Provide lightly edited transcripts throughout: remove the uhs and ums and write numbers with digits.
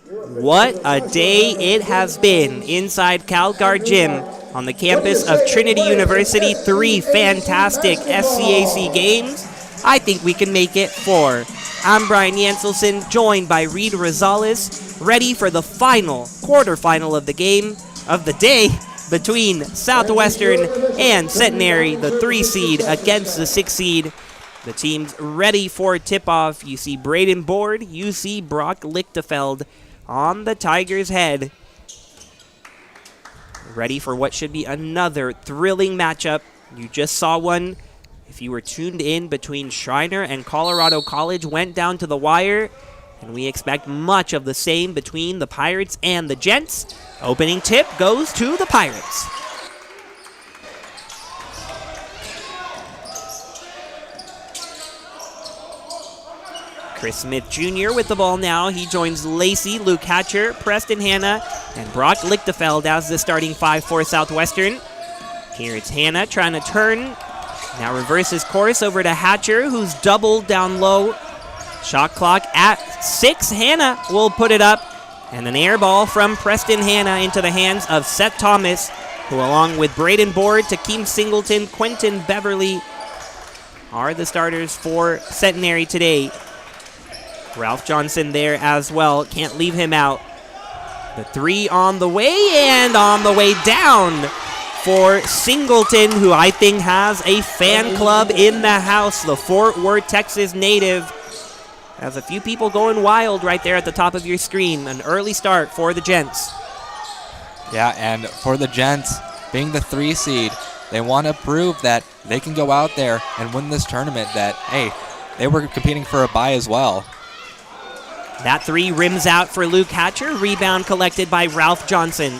What a day it has been inside CalGuard Gym on the campus of Trinity University. 3 fantastic SCAC games. I think we can make it 4. I'm Brian Yanselson, joined by Reed Rosales, ready for the final quarterfinal of the game of the day between Southwestern and Centenary, the 3 seed against the 6 seed. The team's ready for tip-off. You see Braden Board, you see Brock Lichtefeld on the Tigers' head. Ready for what should be another thrilling matchup. You just saw one. If you were tuned in between Schreiner and Colorado College, went down to the wire, and we expect much of the same between the Pirates and the Gents. Opening tip goes to the Pirates. Chris Smith Jr. with the ball now. He joins Lacey, Luke Hatcher, Preston Hanna, and Brock Lichtefeld as the starting 5 for Southwestern. Here it's Hanna trying to turn. Now reverses course over to Hatcher, who's doubled down low. Shot clock at 6. Hanna will put it up. And an air ball from Preston Hanna into the hands of Seth Thomas, who along with Braden Board, Takeem Singleton, Quentin Beverly are the starters for Centenary today. Ralph Johnson there as well. Can't leave him out. The 3 on the way and on the way down for Singleton, who I think has a fan club in the house. The Fort Worth, Texas native has a few people going wild right there at the top of your screen. An early start for the Gents. Yeah, and for the Gents, being the 3 seed, they want to prove that they can go out there and win this tournament, that, hey, they were competing for a bye as well. That 3 rims out for Luke Hatcher. Rebound collected by Ralph Johnson.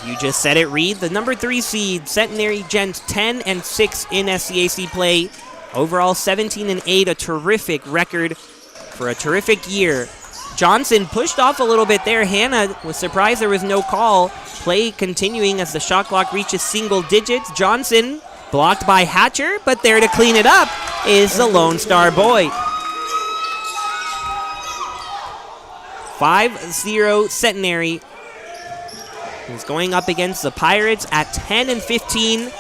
You just said it, Reed. The number 3 seed, Centenary Gents, 10-6 in SCAC play. Overall, 17-8, a terrific record for a terrific year. Johnson pushed off a little bit there. Hanna was surprised there was no call. Play continuing as the shot clock reaches single digits. Johnson blocked by Hatcher, but there to clean it up is the Lone Star boy. 5-0 Centenary is going up against the Pirates at 10-15.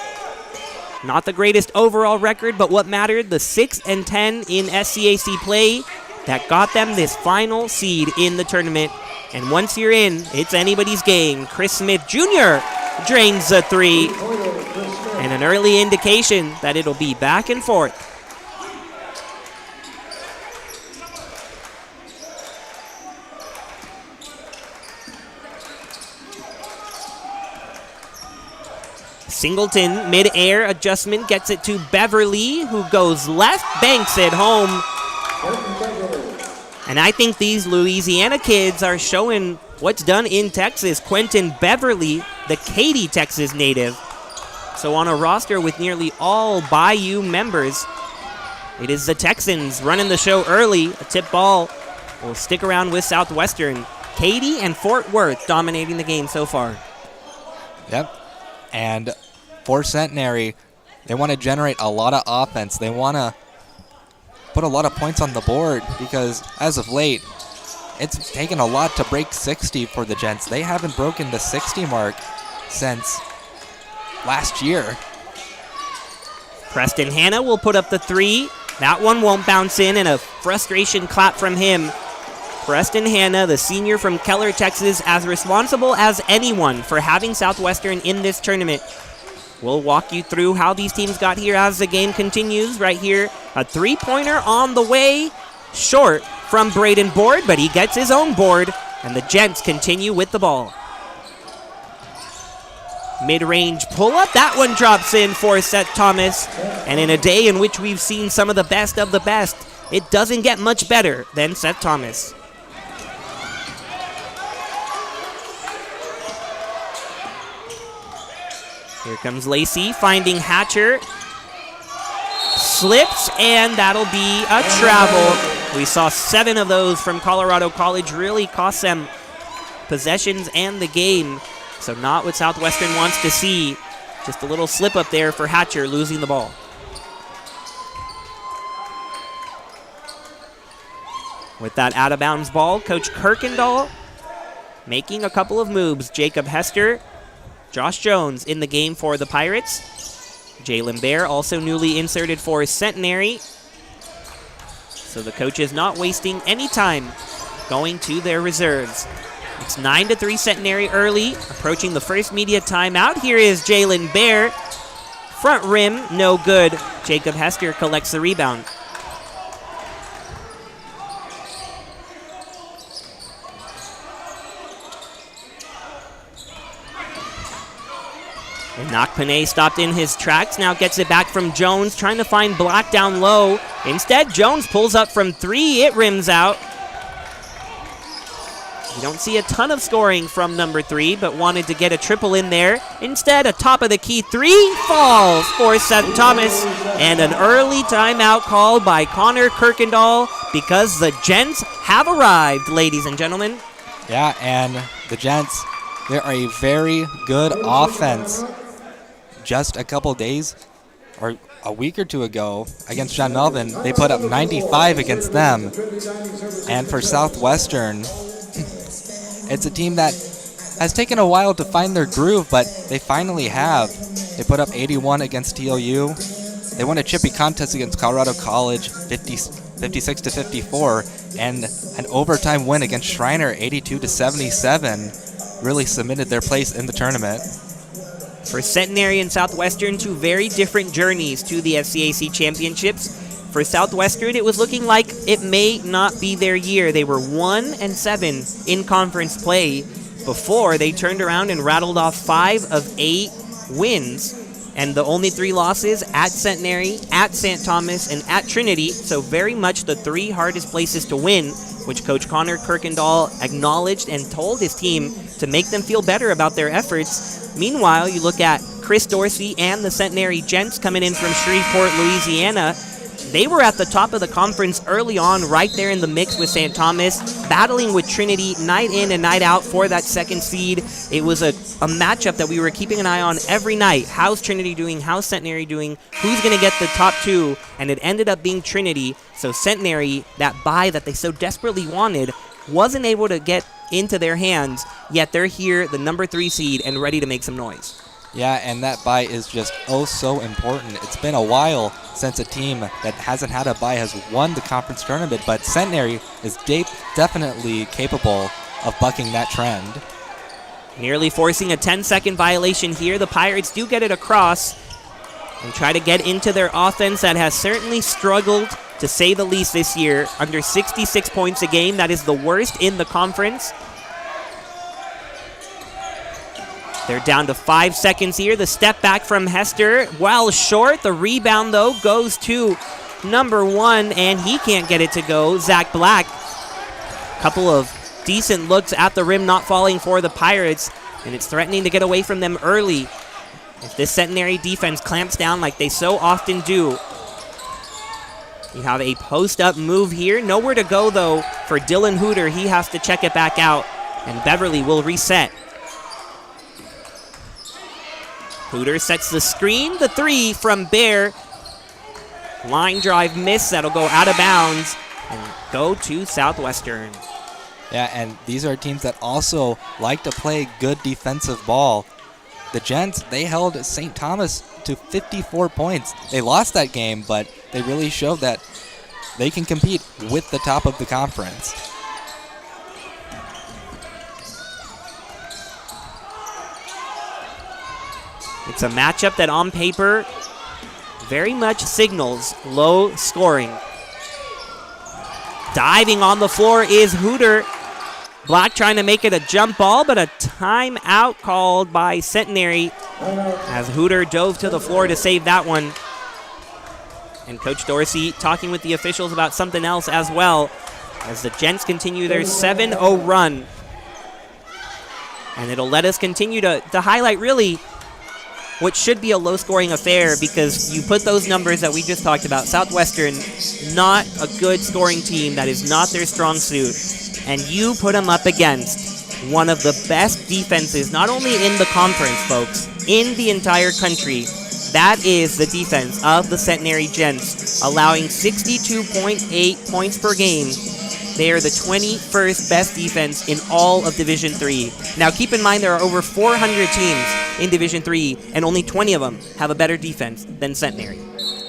Not the greatest overall record, but what mattered, the 6-10 in SCAC play that got them this final seed in the tournament. And once you're in, it's anybody's game. Chris Smith Jr. drains the 3, and an early indication that it'll be back and forth. Singleton, mid-air adjustment, gets it to Beverly, who goes left, banks it home. And I think these Louisiana kids are showing what's done in Texas. Quentin Beverly, the Katy, Texas native. So on a roster with nearly all Bayou members, it is the Texans running the show early. A tip ball will stick around with Southwestern. Katy and Fort Worth dominating the game so far. Yep. And for Centenary, they want to generate a lot of offense. They want to put a lot of points on the board because as of late, it's taken a lot to break 60 for the Gents. They haven't broken the 60 mark since last year. Preston Hanna will put up the 3. That one won't bounce in, and a frustration clap from him. Preston Hanna, the senior from Keller, Texas, as responsible as anyone for having Southwestern in this tournament. We'll walk you through how these teams got here as the game continues. Right here, a 3-pointer on the way. Short from Braden Board, but he gets his own board, and the Gents continue with the ball. Mid-range pull-up. That one drops in for Seth Thomas. And in a day in which we've seen some of the best, it doesn't get much better than Seth Thomas. Here comes Lacey finding Hatcher. Slips, and that'll be a travel. We saw 7 of those from Colorado College. Really cost them possessions and the game. So not what Southwestern wants to see. Just a little slip up there for Hatcher, losing the ball. With that out-of-bounds ball, Coach Kirkendall making a couple of moves. Jacob Hester, Josh Jones in the game for the Pirates. Jalen Bear also newly inserted for Centenary. So the coach is not wasting any time going to their reserves. It's 9-3 Centenary early, approaching the first media timeout. Here is Jalen Bear. Front rim, no good. Jacob Hester collects the rebound. And Nakpane stopped in his tracks, now gets it back from Jones, trying to find Black down low. Instead, Jones pulls up from 3, it rims out. You don't see a ton of scoring from number 3, but wanted to get a triple in there. Instead, a top-of-the-key 3 falls for Seth Thomas. And an early timeout called by Connor Kirkendall because the Gents have arrived, ladies and gentlemen. Yeah, and the Gents, they're a very good offense. Just a couple days or a week or two ago against John Melvin, they put up 95 against them. And for Southwestern, it's a team that has taken a while to find their groove, but they finally have. They put up 81 against TLU. They won a chippy contest against Colorado College, 56-54, and an overtime win against Schreiner, 82-77, really cemented their place in the tournament. For Centenary and Southwestern, two very different journeys to the SCAC championships. For Southwestern, it was looking like it may not be their year. They were 1-7 in conference play before they turned around and rattled off 5 of 8 wins. And the only 3 losses at Centenary, at St. Thomas, and at Trinity. So very much the 3 hardest places to win, which Coach Connor Kirkendall acknowledged and told his team to make them feel better about their efforts. Meanwhile, you look at Chris Dorsey and the Centenary Gents coming in from Shreveport, Louisiana. They were at the top of the conference early on, right there in the mix with St. Thomas, battling with Trinity night in and night out for that second seed. It was a matchup that we were keeping an eye on every night. How's Trinity doing? How's Centenary doing? Who's going to get the top 2? And it ended up being Trinity. So Centenary, that bye that they so desperately wanted, wasn't able to get into their hands, yet they're here, the number 3 seed, and ready to make some noise. Yeah, and that bye is just so important. It's been a while since a team that hasn't had a bye has won the conference tournament, but Centenary is definitely capable of bucking that trend. Nearly forcing a 10-second violation here. The Pirates do get it across and try to get into their offense that has certainly struggled, to say the least, this year. Under 66 points a game, that is the worst in the conference. They're down to 5 seconds here. The step back from Hester, well short. The rebound, though, goes to number 1, and he can't get it to go. Zach Black. Couple of decent looks at the rim, not falling for the Pirates, and it's threatening to get away from them early. If this Centenary defense clamps down like they so often do. You have a post-up move here. Nowhere to go, though, for Dylan Hooter. He has to check it back out, and Beverly will reset. Hooter sets the screen. The 3 from Bear. Line drive miss. That'll go out of bounds and go to Southwestern. Yeah, and these are teams that also like to play good defensive ball. The Gents, they held St. Thomas to 54 points. They lost that game, but they really showed that they can compete with the top of the conference. It's a matchup that on paper very much signals low scoring. Diving on the floor is Hooter. Black trying to make it a jump ball, but a timeout called by Centenary as Hooter dove to the floor to save that one. And Coach Dorsey talking with the officials about something else as well as the Gents continue their 7-0 run. And it'll let us continue to highlight really what should be a low-scoring affair, because you put those numbers that we just talked about. Southwestern, not a good scoring team. That is not their strong suit. And you put them up against one of the best defenses, not only in the conference, folks, in the entire country. That is the defense of the Centenary Gents, allowing 62.8 points per game. They are the 21st best defense in all of Division III. Now, keep in mind there are over 400 teams in Division III, and only 20 of them have a better defense than Centenary.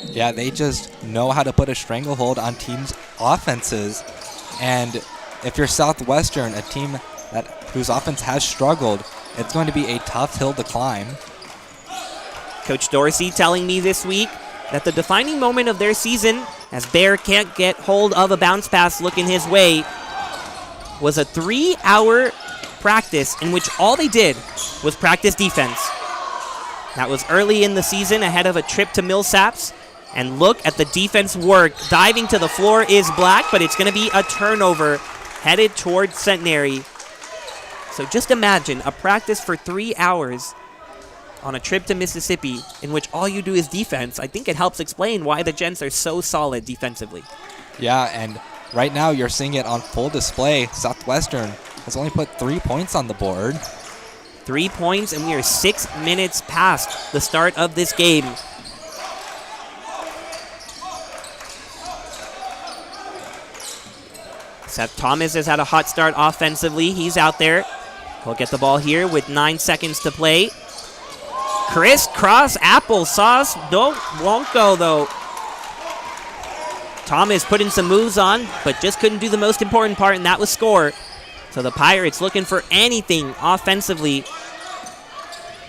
Yeah, they just know how to put a stranglehold on teams' offenses. And if you're Southwestern, a team whose offense has struggled, it's going to be a tough hill to climb. Coach Dorsey telling me this week that the defining moment of their season, as Bear can't get hold of a bounce pass looking his way, was a 3-hour practice in which all they did was practice defense. That was early in the season ahead of a trip to Millsaps. And look at the defense work. Diving to the floor is Black, but it's going to be a turnover headed towards Centenary. So just imagine a practice for 3 hours on a trip to Mississippi in which all you do is defense. I think it helps explain why the Gents are so solid defensively. Yeah, and right now you're seeing it on full display. Southwestern has only put 3 points on the board. 3 points, and we are 6 minutes past the start of this game. Seth Thomas has had a hot start offensively. He's out there. He'll get the ball here with 9 seconds to play. Crisscross applesauce. Won't go, though. Thomas putting some moves on, but just couldn't do the most important part, and that was score. So the Pirates looking for anything offensively.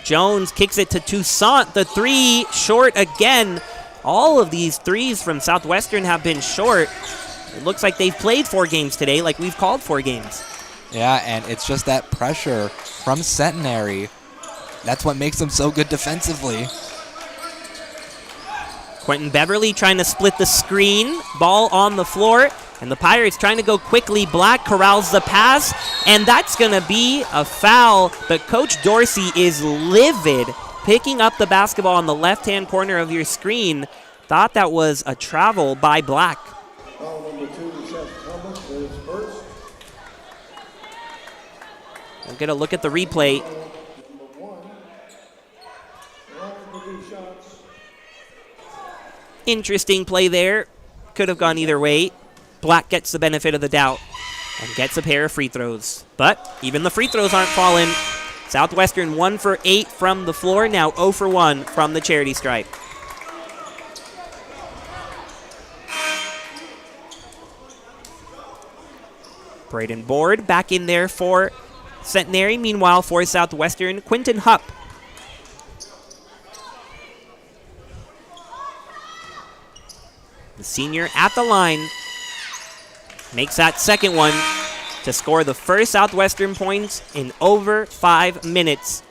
Jones kicks it to Toussaint. The three short again. All of these threes from Southwestern have been short. It looks like they've played 4 games today, like we've called 4 games. Yeah, and it's just that pressure from Centenary. That's what makes them so good defensively. Quentin Beverly trying to split the screen. Ball on the floor. And the Pirates trying to go quickly. Black corrals the pass. And that's going to be a foul. But Coach Dorsey is livid. Picking up the basketball on the left-hand corner of your screen. Thought that was a travel by Black. Foul number 2, Seth Thomas is first. We'll get a look at the replay. Number 1, wrong for 2 shots. Interesting play there. Could have gone either way. Black gets the benefit of the doubt and gets a pair of free throws. But even the free throws aren't falling. Southwestern 1 for 8 from the floor, now 0 for 1 from the charity stripe. Braden Board back in there for Centenary. Meanwhile, for Southwestern, Quinton Hupp. The senior at the line makes that second one to score the first Southwestern points in over 5 minutes.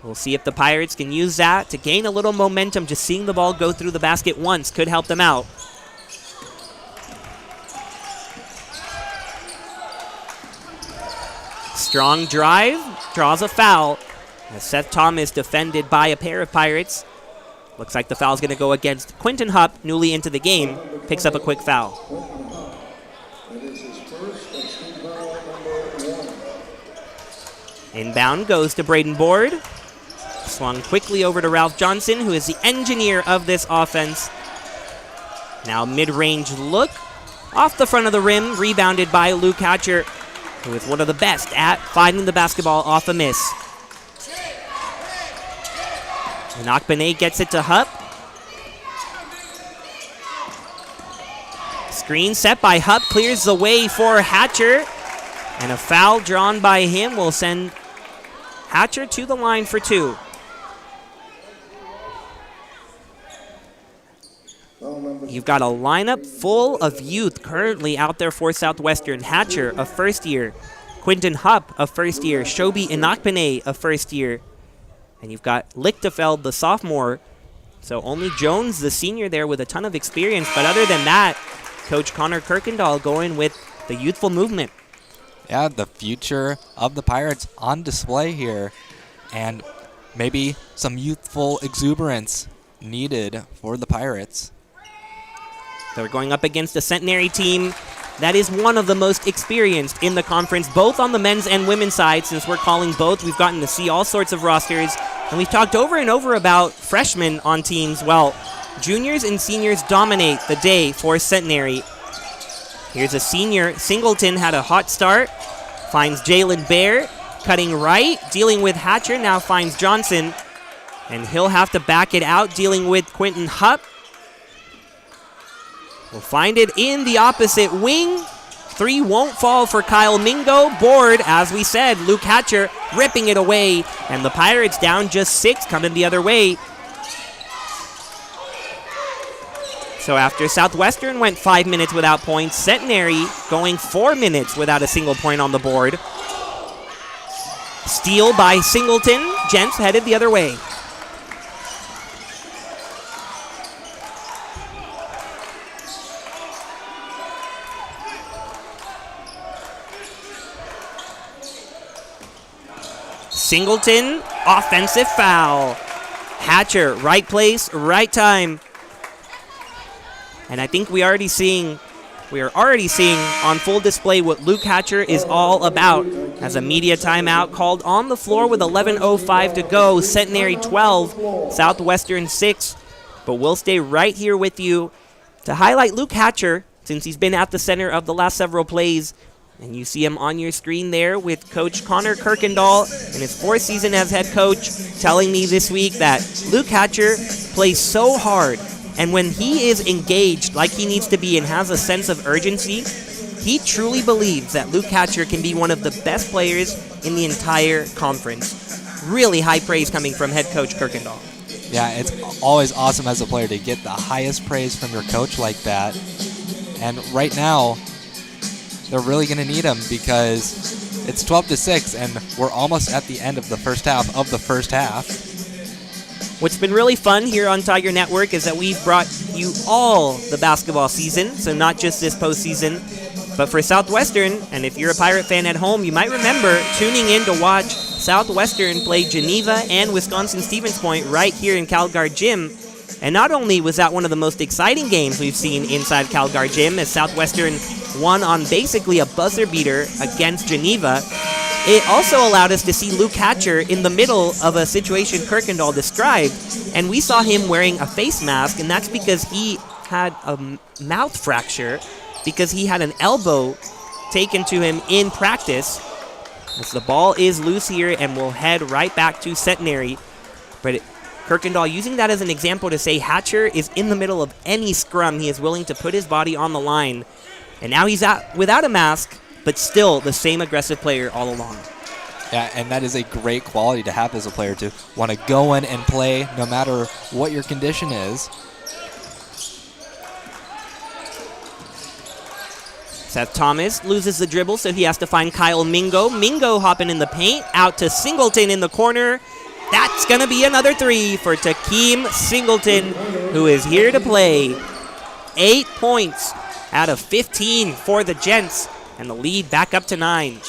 We'll see if the Pirates can use that to gain a little momentum. Just seeing the ball go through the basket once could help them out. Strong drive, draws a foul. As Seth Thomas defended by a pair of Pirates. Looks like the foul's going to go against Quinton Hupp, newly into the game. Picks up a quick foul. That is his first, and team foul number 1. Inbound goes to Braden Board. Swung quickly over to Ralph Johnson, who is the engineer of this offense. Now mid-range look. Off the front of the rim, rebounded by Luke Hatcher, who is one of the best at finding the basketball off a miss. Inakbene gets it to Hupp. Screen set by Hupp, clears the way for Hatcher. And a foul drawn by him will send Hatcher to the line for 2. You've got a lineup full of youth currently out there for Southwestern. Hatcher, a first year. Quinton Hupp, a first year. Shobi Inakbene, a first year. And you've got Lichtefeld, the sophomore. So only Jones, the senior there with a ton of experience. But other than that, Coach Connor Kirkendall going with the youthful movement. Yeah, the future of the Pirates on display here. And maybe some youthful exuberance needed for the Pirates. They're going up against a Centenary team that is one of the most experienced in the conference, both on the men's and women's side. Since we're calling both, we've gotten to see all sorts of rosters. And we've talked over and over about freshmen on teams. Well, juniors and seniors dominate the day for Centenary. Here's a senior. Singleton had a hot start. Finds Jalen Bear. Cutting right. Dealing with Hatcher. Now finds Johnson. And he'll have to back it out. Dealing with Quentin Hupp. We'll find it in the opposite wing. 3 won't fall for Kyle Mingo. Board, as we said. Luke Hatcher ripping it away. And the Pirates down just 6, coming the other way. So after Southwestern went 5 minutes without points, Centenary going 4 minutes without a single point on the board. Steal by Singleton. Gents headed the other way. Singleton, offensive foul. Hatcher, right place, right time. And I think we are already seeing on full display what Luke Hatcher is all about as a media timeout called on the floor with 11:05 to go. Centenary 12, Southwestern 6. But we'll stay right here with you to highlight Luke Hatcher since he's been at the center of the last several plays. And you see him on your screen there with Coach Connor Kirkendall in his 4th season as head coach telling me this week that Luke Hatcher plays so hard. And when he is engaged like he needs to be and has a sense of urgency, he truly believes that Luke Hatcher can be one of the best players in the entire conference. Really high praise coming from head coach Kirkendall. Yeah, it's always awesome as a player to get the highest praise from your coach like that. And right now, they're really going to need him because it's 12-6, and we're almost at the end of the first half. What's been really fun here on Tiger Network is that we've brought you all the basketball season, so not just this postseason, but for Southwestern, and if you're a Pirate fan at home, you might remember tuning in to watch Southwestern play Geneva and Wisconsin-Stevens Point right here in CalGuard Gym. And not only was that one of the most exciting games we've seen inside CalGuard Gym, as Southwestern won on basically a buzzer beater against Geneva, it also allowed us to see Luke Hatcher in the middle of a situation Kirkendall described, and we saw him wearing a face mask, and that's because he had a mouth fracture because he had an elbow taken to him in practice. As the ball is loose here, and we'll head right back to Centenary. But Kirkendall using that as an example to say Hatcher is in the middle of any scrum. He is willing to put his body on the line. And now he's out without a mask, but still the same aggressive player all along. Yeah, and that is a great quality to have as a player, to want to go in and play no matter what your condition is. Seth Thomas loses the dribble, so he has to find Kyle Mingo. Mingo hopping in the paint, out to Singleton in the corner. That's going to be another 3 for Takeem Singleton, who is here to play. 8 points out of 15 for the Gents, and the lead back up to 9.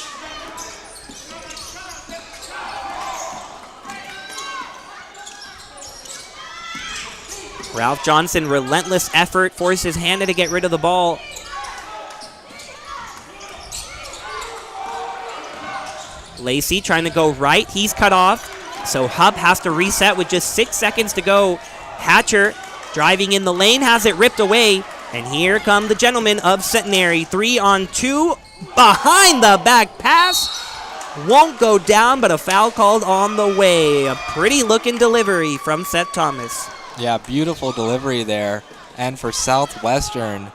Ralph Johnson, relentless effort, forces Hannah to get rid of the ball. Lacey trying to go right. He's cut off. So Hupp has to reset with just 6 seconds to go. Hatcher driving in the lane, has it ripped away. And here come the gentlemen of Centenary. 3-on-2. Behind the back pass. Won't go down, but a foul called on the way. A pretty looking delivery from Seth Thomas. Yeah, beautiful delivery there. And for Southwestern,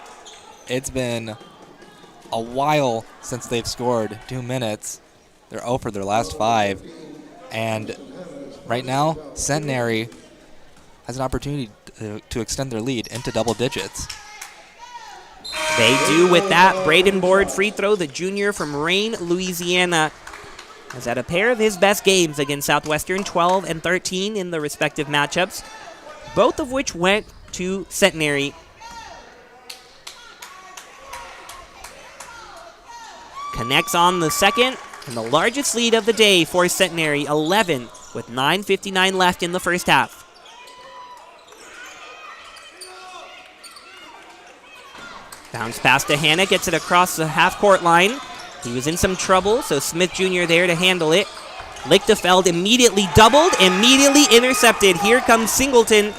it's been a while since they've scored. 2 minutes. They're 0 for their last 5. And right now, Centenary has an opportunity to extend their lead into double digits. They do with that. Braden Board free throw, the junior from Rayne, Louisiana, has had a pair of his best games against Southwestern, 12 and 13 in the respective matchups, both of which went to Centenary. Connects on the second, and the largest lead of the day for Centenary, 11, with 9:59 left in the first half. Bounce pass to Hannah, gets it across the half-court line. He was in some trouble, so Smith Jr. there to handle it. Lichtenfeld immediately doubled, immediately intercepted. Here comes Singleton.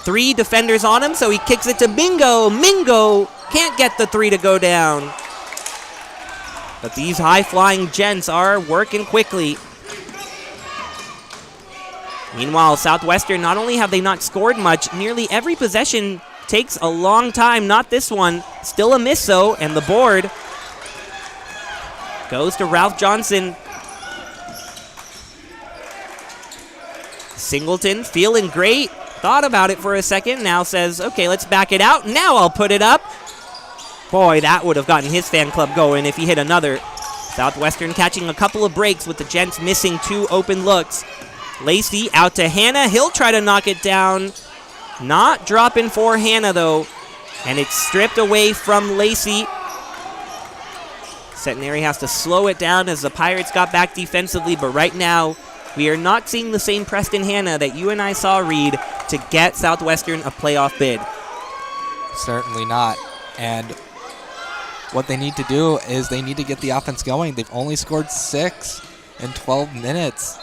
3 defenders on him, so he kicks it to Mingo. Mingo Can't get the three to go down. But these high-flying Gents are working quickly. Meanwhile, Southwestern, not only have they not scored much, nearly every possession takes a long time. Not this one. Still a miss, though, and the board goes to Ralph Johnson. Singleton feeling great. Thought about it for a second. Now says, okay, let's back it out. Now I'll put it up. Boy, that would have gotten his fan club going if he hit another. Southwestern catching a couple of breaks with the Gents missing 2 open looks. Lacey out to Hannah. He'll try to knock it down. Not dropping for Hannah, though. And it's stripped away from Lacey. Centenary has to slow it down as the Pirates got back defensively, but right now we are not seeing the same Preston Hannah that you and I saw, Reed, to get Southwestern a playoff bid. Certainly not. And what they need to do is they need to get the offense going. They've only scored 6 in 12 minutes.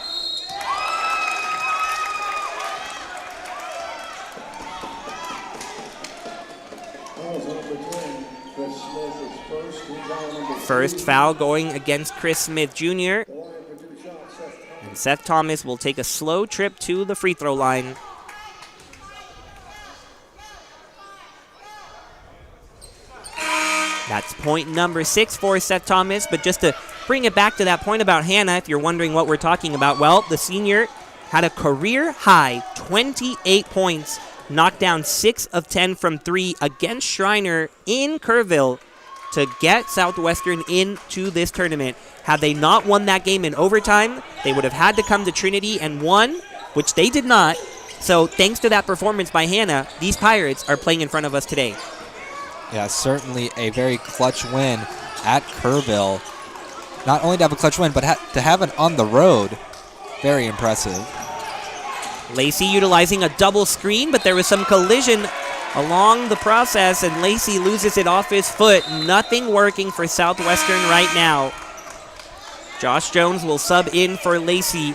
First foul going against Chris Smith Jr. And Seth Thomas will take a slow trip to the free throw line. That's point number 6 for Seth Thomas. But just to bring it back to that point about Hannah, if you're wondering what we're talking about, well, the senior had a career high 28 points, knocked down 6 of 10 from 3 against Schreiner in Kerrville to get Southwestern into this tournament. Had they not won that game in overtime, they would have had to come to Trinity and won, which they did not. So thanks to that performance by Hannah, these Pirates are playing in front of us today. Yeah, certainly a very clutch win at Kerrville. Not only to have a clutch win, but to have it on the road. Very impressive. Lacey utilizing a double screen, but there was some collision along the process, and Lacey loses it off his foot. Nothing working for Southwestern right now. Josh Jones will sub in for Lacey.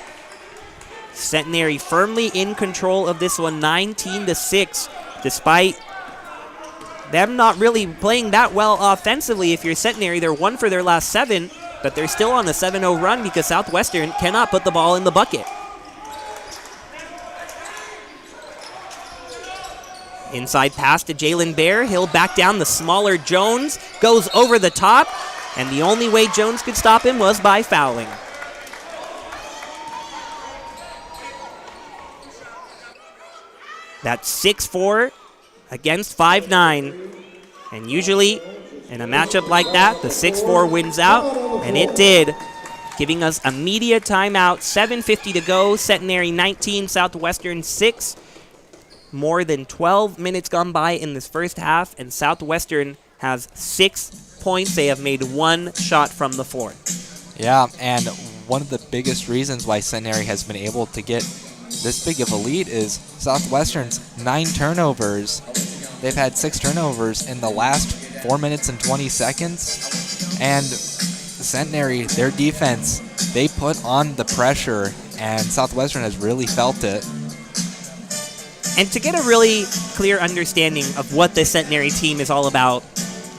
Centenary firmly in control of this one, 19-6, despite them not really playing that well offensively. If you're Centenary, they're 1 for their last 7, but they're still on a 7-0 run because Southwestern cannot put the ball in the bucket. Inside pass to Jalen Bear. He'll back down the smaller Jones. Goes over the top. And the only way Jones could stop him was by fouling. That's 6-4 against 5-9. And usually in a matchup like that, the 6-4 wins out. And it did, giving us a media timeout. 7:50 to go. Centenary 19, Southwestern 6. More than 12 minutes gone by in this first half, and Southwestern has 6 points. They have made 1 shot from the floor. Yeah, and one of the biggest reasons why Centenary has been able to get this big of a lead is Southwestern's 9 turnovers. They've had 6 turnovers in the last 4 minutes and 20 seconds. And Centenary, their defense, they put on the pressure, and Southwestern has really felt it. And to get a really clear understanding of what the Centenary team is all about,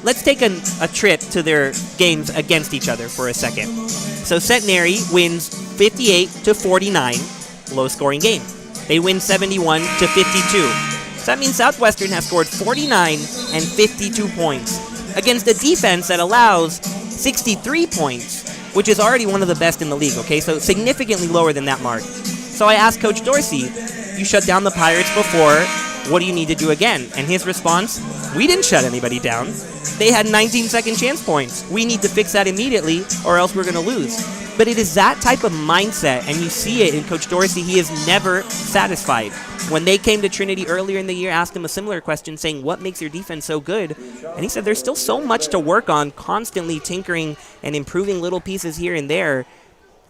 let's take a trip to their games against each other for a second. So Centenary wins 58-49, low-scoring game. They win 71-52. So that means Southwestern has scored 49 and 52 points against a defense that allows 63 points, which is already one of the best in the league, okay? So significantly lower than that mark. So I asked Coach Dorsey, you shut down the Pirates before, what do you need to do again? And his response, we didn't shut anybody down. They had 19 second chance points. We need to fix that immediately or else we're going to lose. But it is that type of mindset, and you see it in Coach Dorsey. He is never satisfied. When they came to Trinity earlier in the year, asked him a similar question saying, what makes your defense so good? And he said there's still so much to work on, constantly tinkering and improving little pieces here and there.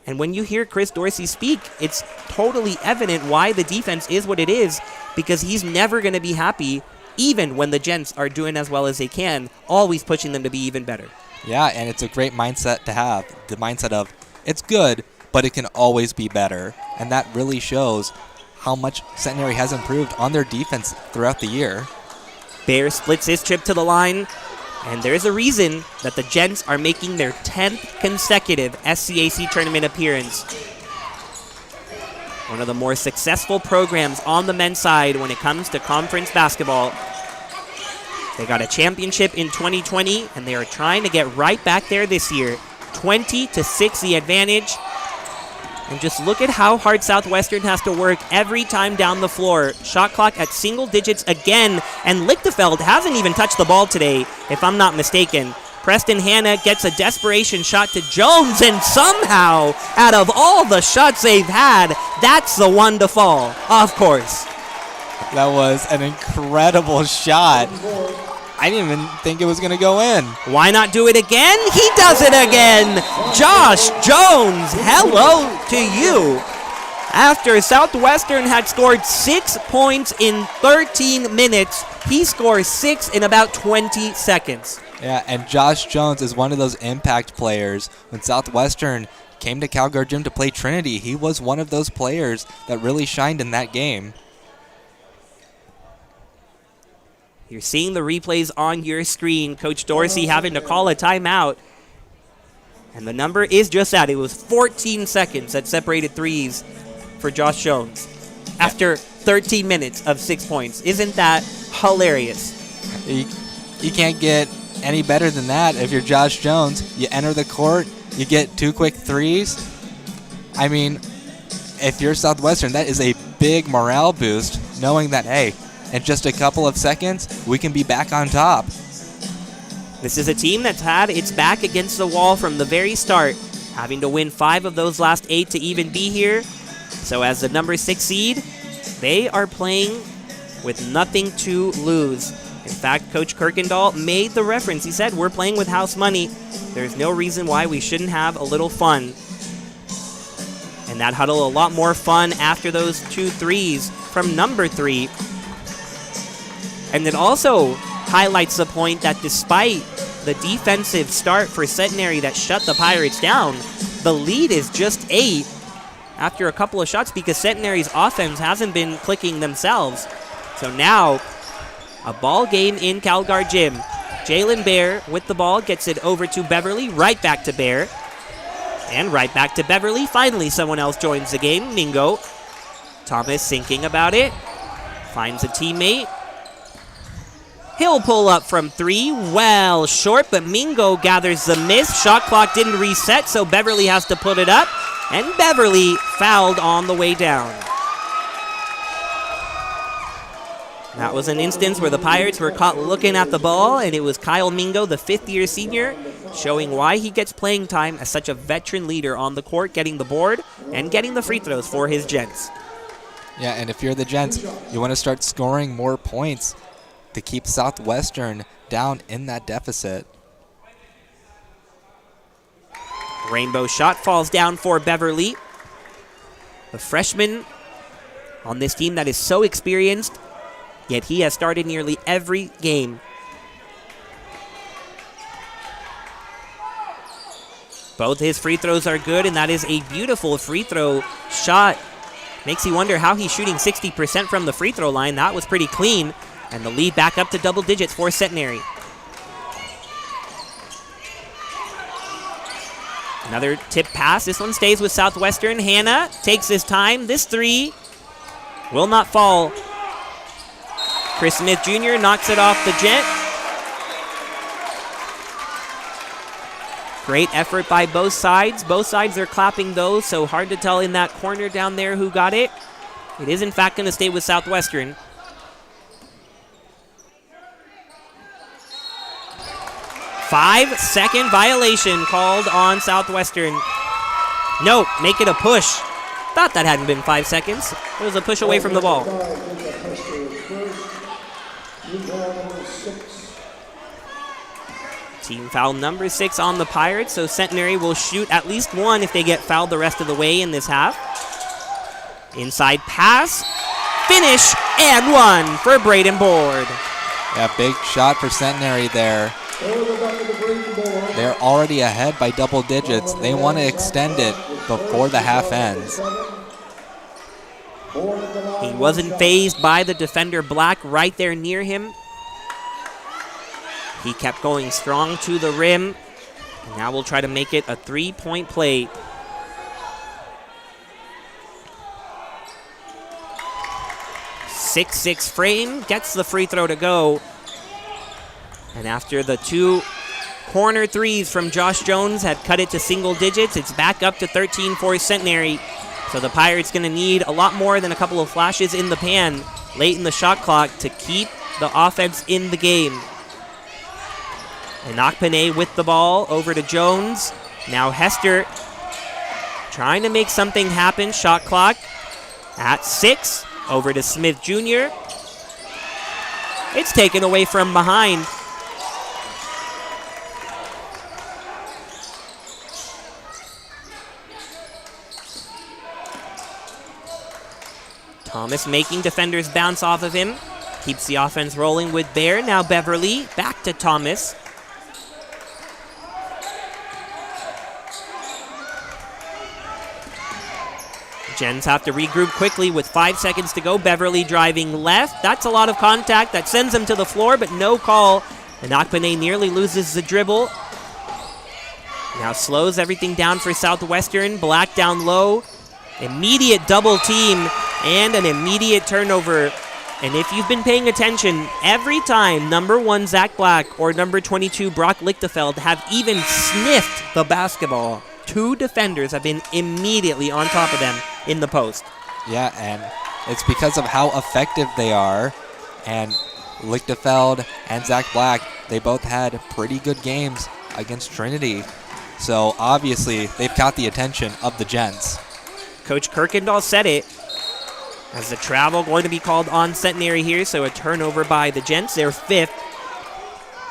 And when you hear Chris Dorsey speak, it's totally evident why the defense is what it is, because he's never going to be happy, even when the Gents are doing as well as they can, always pushing them to be even better. Yeah, and it's a great mindset to have, the mindset of it's good, but it can always be better. And that really shows how much Centenary has improved on their defense throughout the year. Bear splits his trip to the line, And there's a reason that the Gents are making their 10th consecutive SCAC tournament appearance. One of the more successful programs on the men's side when it comes to conference basketball. They got a championship in 2020, and they are trying to get right back there this year. 20-6 the advantage. And just look at how hard Southwestern has to work every time down the floor. Shot clock at single digits again, and Lichtenfeld hasn't even touched the ball today, if I'm not mistaken. Preston Hanna gets a desperation shot to Jones, and somehow, out of all the shots they've had, that's the one to fall, of course. That was an incredible shot. I didn't even think it was going to go in. Why not do it again? He does it again. Josh Jones, hello to you. After Southwestern had scored 6 points in 13 minutes, he scores 6 in about 20 seconds. Yeah, and Josh Jones is one of those impact players. When Southwestern came to Calgary Gym to play Trinity, he was one of those players that really shined in that game. You're seeing the replays on your screen. Coach Dorsey having to call a timeout. And the number is just that. It was 14 seconds that separated threes for Josh Jones after 13 minutes of 6 points. Isn't that hilarious? You can't get any better than that if you're Josh Jones. You enter the court, you get 2 quick threes. I mean, if you're Southwestern, that is a big morale boost, knowing that, hey, in just a couple of seconds, we can be back on top. This is a team that's had its back against the wall from the very start, having to win 5 of those last 8 to even be here. So as the number 6 seed, they are playing with nothing to lose. In fact, Coach Kirkendall made the reference. He said, we're playing with house money. There's no reason why we shouldn't have a little fun. And that huddle, a lot more fun after those 2 threes from number 3. And it also highlights the point that despite the defensive start for Centenary that shut the Pirates down, the lead is just 8 after a couple of shots because Centenary's offense hasn't been clicking themselves. So now, a ball game in Calgary Gym. Jalen Bear with the ball gets it over to Beverly, right back to Bear. And right back to Beverly. Finally, someone else joins the game, Mingo. Thomas thinking about it. Finds a teammate. He'll pull up from 3, well short, but Mingo gathers the miss. Shot clock didn't reset, so Beverly has to put it up. And Beverly fouled on the way down. That was an instance where the Pirates were caught looking at the ball, and it was Kyle Mingo, the 5th-year senior, showing why he gets playing time as such a veteran leader on the court, getting the board and getting the free throws for his Gents. Yeah, and if you're the Gents, you want to start scoring more points to keep Southwestern down in that deficit. Rainbow shot falls down for Beverly. The freshman on this team that is so experienced, yet he has started nearly every game. Both his free throws are good, and that is a beautiful free throw shot. Makes you wonder how he's shooting 60% from the free throw line. That was pretty clean. And the lead back up to double digits for Centenary. Another tip pass. This one stays with Southwestern. Hanna takes his time. This 3 will not fall. Chris Smith Jr. knocks it off the Gent. Great effort by both sides. Both sides are clapping those, so hard to tell in that corner down there who got it. It is, in fact, going to stay with Southwestern. 5-second violation called on Southwestern. No, make it a push. Thought that hadn't been 5 seconds. It was a push away from the ball. Team foul number 6 on the Pirates, so Centenary will shoot at least 1 if they get fouled the rest of the way in this half. Inside pass, finish, and 1 for Braden Board. Yeah, big shot for Centenary there. They're already ahead by double digits. They want to extend it before the half ends. He wasn't fazed by the defender Black right there near him. He kept going strong to the rim. And now we'll try to make it a 3-point play. Six frame gets the free throw to go. And after the 2 corner threes from Josh Jones had cut it to single digits, it's back up to 13 for Centenary. So the Pirates going to need a lot more than a couple of flashes in the pan late in the shot clock to keep the offense in the game. And Nakpane with the ball over to Jones. Now Hester trying to make something happen. Shot clock at 6. Over to Smith Jr. It's taken away from behind. Thomas making defenders bounce off of him. Keeps the offense rolling with Bear. Now Beverly back to Thomas. Gens have to regroup quickly with 5 seconds to go. Beverly driving left. That's a lot of contact. That sends him to the floor, but no call. And Akpane nearly loses the dribble. Now slows everything down for Southwestern. Black down low. Immediate double team and an immediate turnover. And if you've been paying attention, every time number 1 Zach Black or number 22 Brock Lichtefeld have even sniffed the basketball, 2 defenders have been immediately on top of them in the post. Yeah, and it's because of how effective they are. And Lichtefeld and Zach Black, they both had pretty good games against Trinity. So obviously, they've got the attention of the Gents. Coach Kirkendall said it. As the travel going to be called on Centenary here, so a turnover by the Gents, their 5th.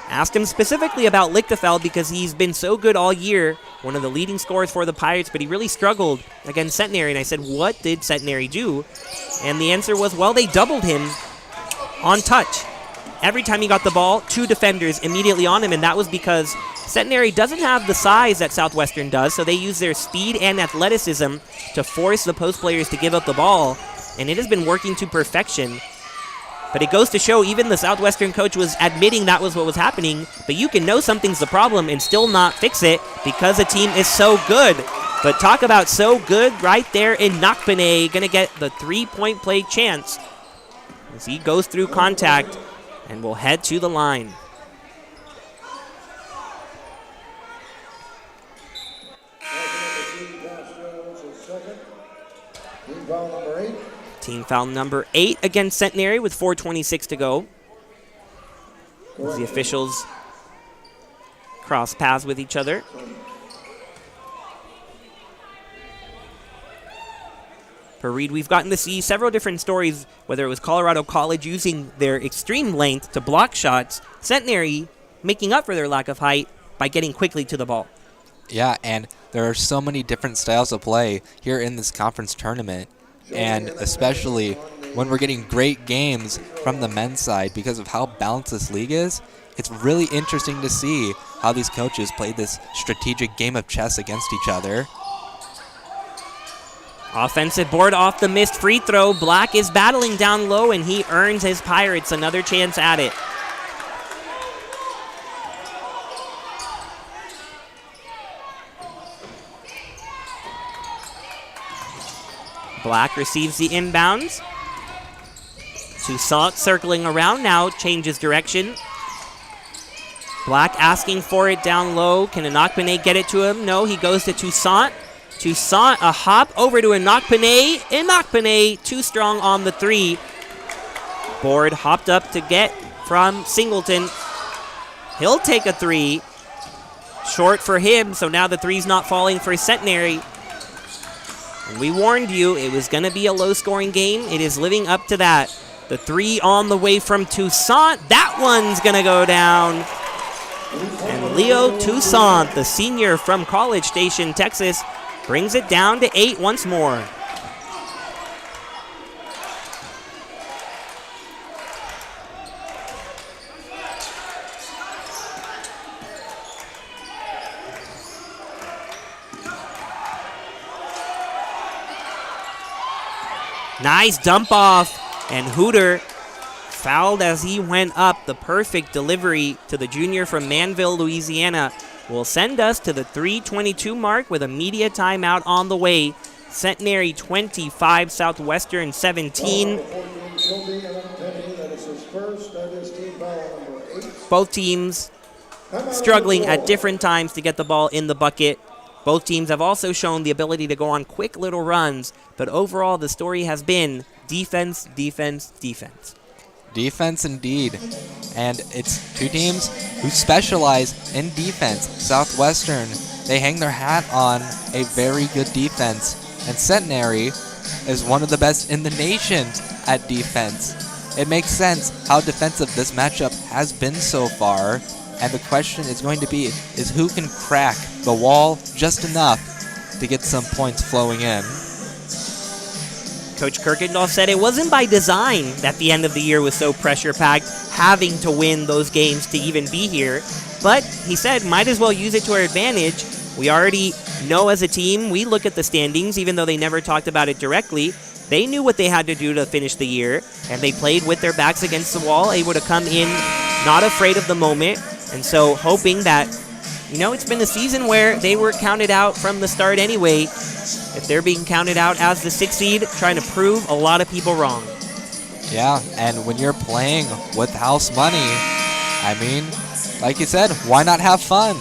Asked him specifically about Lichtefeld because he's been so good all year, one of the leading scorers for the Pirates, but he really struggled against Centenary. And I said, what did Centenary do? And the answer was, well, they doubled him on touch. Every time he got the ball, 2 defenders immediately on him, and that was because Centenary doesn't have the size that Southwestern does, so they use their speed and athleticism to force the post players to give up the ball, and it has been working to perfection. But it goes to show even the Southwestern coach was admitting that was what was happening, but you can know something's the problem and still not fix it because the team is so good. But talk about so good right there in Nakpane, going to get the 3-point play chance as he goes through contact and will head to the line. Team foul number 8 against Centenary with 4:26 to go. As the officials cross paths with each other. Per Reed, we've gotten to see several different stories, whether it was Colorado College using their extreme length to block shots, Centenary making up for their lack of height by getting quickly to the ball. Yeah, and there are so many different styles of play here in this conference tournament, and especially when we're getting great games from the men's side because of how balanced this league is. It's really interesting to see how these coaches play this strategic game of chess against each other. Offensive board off the missed free throw. Black is battling down low, and he earns his Pirates another chance at it. Black receives the inbounds. Toussaint circling around now, changes direction. Black asking for it down low. Can Anokpane get it to him? No, he goes to Toussaint. Toussaint, a hop over to Anokpane. Anokpane, too strong on the 3. Board hopped up to get from Singleton. He'll take a 3. Short for him, so now the 3's not falling for Centenary. And we warned you, it was going to be a low-scoring game. It is living up to that. The 3 on the way from Toussaint. That one's going to go down. And Leo Toussaint, the senior from College Station, Texas, brings it down to 8 once more. Nice dump off, and Hooter fouled as he went up. The perfect delivery to the junior from Manville, Louisiana will send us to the 3:22 mark with a media timeout on the way. Centenary 25, Southwestern 17. Both teams struggling at different times to get the ball in the bucket. Both teams have also shown the ability to go on quick little runs, but overall the story has been defense, defense, defense. Defense indeed. And it's two teams who specialize in defense. Southwestern, they hang their hat on a very good defense. And Centenary is one of the best in the nation at defense. It makes sense how defensive this matchup has been so far. And the question is going to be is who can crack the wall just enough to get some points flowing in. Coach Kirkendall said it wasn't by design that the end of the year was so pressure-packed, having to win those games to even be here. But he said might as well use it to our advantage. We already know as a team, we look at the standings, even though they never talked about it directly. They knew what they had to do to finish the year, and they played with their backs against the wall, able to come in not afraid of the moment. And so hoping that, it's been a season where they were counted out from the start anyway. If they're being counted out as the 6th seed, trying to prove a lot of people wrong. Yeah, and when you're playing with house money, like you said, why not have fun?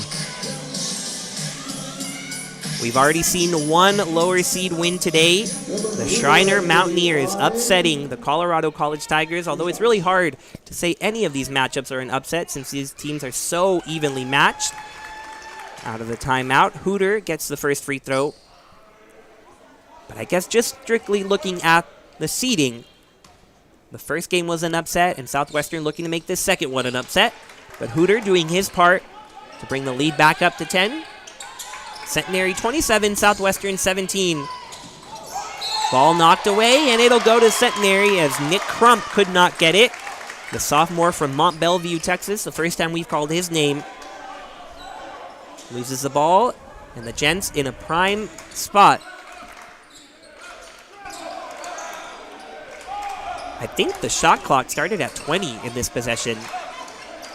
We've already seen one lower seed win today. The Shriner Mountaineers upsetting the Colorado College Tigers, although it's really hard to say any of these matchups are an upset since these teams are so evenly matched. Out of the timeout, Hooter gets the first free throw. But I guess just strictly looking at the seeding, the first game was an upset, and Southwestern looking to make this second one an upset. But Hooter doing his part to bring the lead back up to 10. Centenary 27, Southwestern 17. Ball knocked away, and it'll go to Centenary as Nick Crump could not get it. The sophomore from Mont Belvieu, Texas, the first time we've called his name. Loses the ball, and the Gents in a prime spot. I think the shot clock started at 20 in this possession.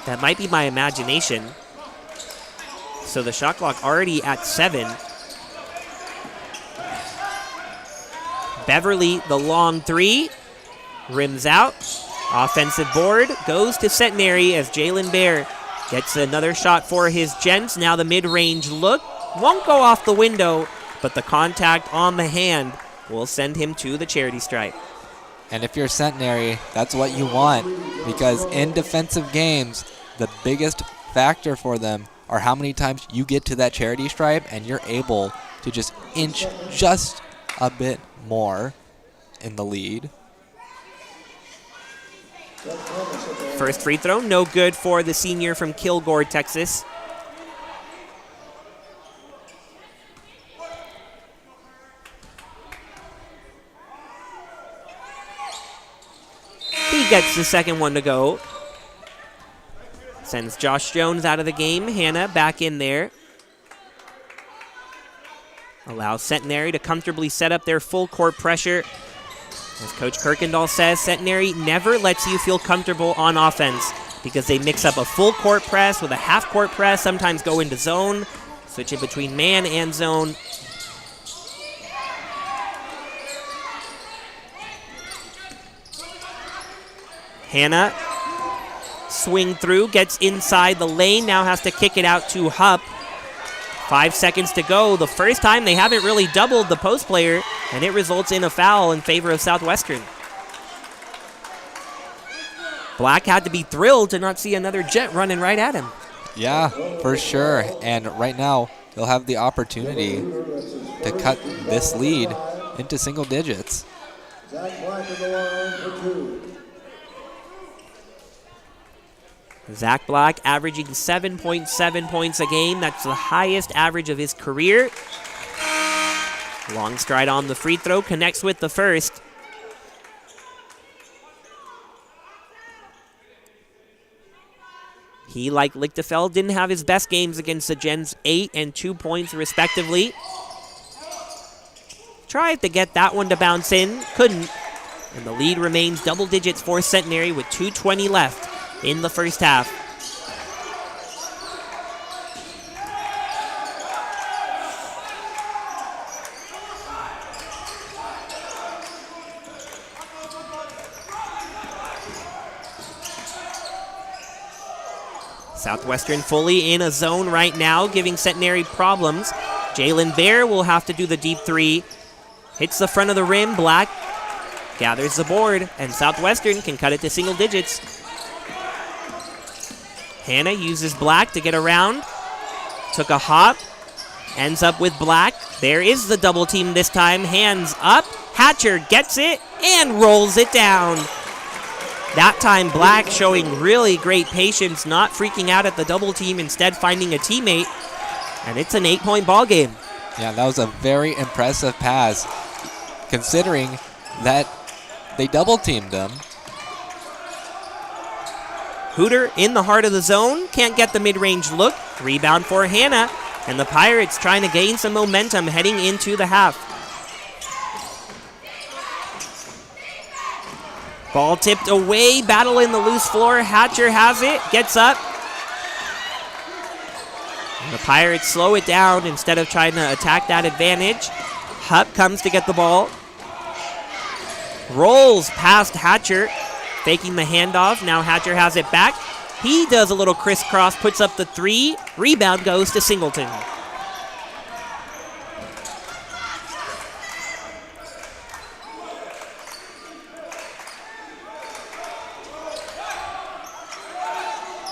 That might be my imagination. So the shot clock already at 7. Beverly, the long 3. Rims out. Offensive board goes to Centenary as Jalen Bear gets another shot for his Gents. Now the mid-range look won't go off the window, but the contact on the hand will send him to the charity stripe. And if you're Centenary, that's what you want, because in defensive games, the biggest factor for them are how many times you get to that charity stripe and you're able to just inch just a bit more in the lead. First free throw, no good for the senior from Kilgore, Texas. He gets the second one to go. Sends Josh Jones out of the game. Hannah back in there. Allows Centenary to comfortably set up their full court pressure. As Coach Kirkendall says, Centenary never lets you feel comfortable on offense because they mix up a full court press with a half court press, sometimes go into zone, switch it between man and zone. Hannah, swing through, gets inside the lane, now has to kick it out to Hupp. 5 seconds to go. The first time they haven't really doubled the post player, and it results in a foul in favor of Southwestern. Black had to be thrilled to not see another Jet running right at him. Yeah, for sure. And right now, he'll have the opportunity to cut this lead into single digits. Zach Black in the line for 2. Zach Black averaging 7.7 points a game. That's the highest average of his career. Long stride on the free throw, connects with the first. He, like Lichtenfeld, didn't have his best games against the Gens, 8 and 2 points respectively. Tried to get that one to bounce in, couldn't. And the lead remains double digits for Centenary with 2:20 left in the first half. Southwestern fully in a zone right now, giving Centenary problems. Jalen Bear will have to do the deep three. Hits the front of the rim. Black gathers the board, and Southwestern can cut it to single digits. Hannah uses Black to get around. Took a hop. Ends up with Black. There is the double team this time. Hands up. Hatcher gets it and rolls it down. That time, Black showing really great patience, not freaking out at the double team, instead finding a teammate, and it's an 8-point ball game. Yeah, that was a very impressive pass, considering that they double teamed them. Hooter in the heart of the zone, can't get the mid-range look. Rebound for Hannah, and the Pirates trying to gain some momentum heading into the half. Ball tipped away, battle in the loose floor. Hatcher has it, gets up. And the Pirates slow it down instead of trying to attack that advantage. Hupp comes to get the ball. Rolls past Hatcher, faking the handoff. Now Hatcher has it back. He does a little crisscross, puts up the three. Rebound goes to Singleton.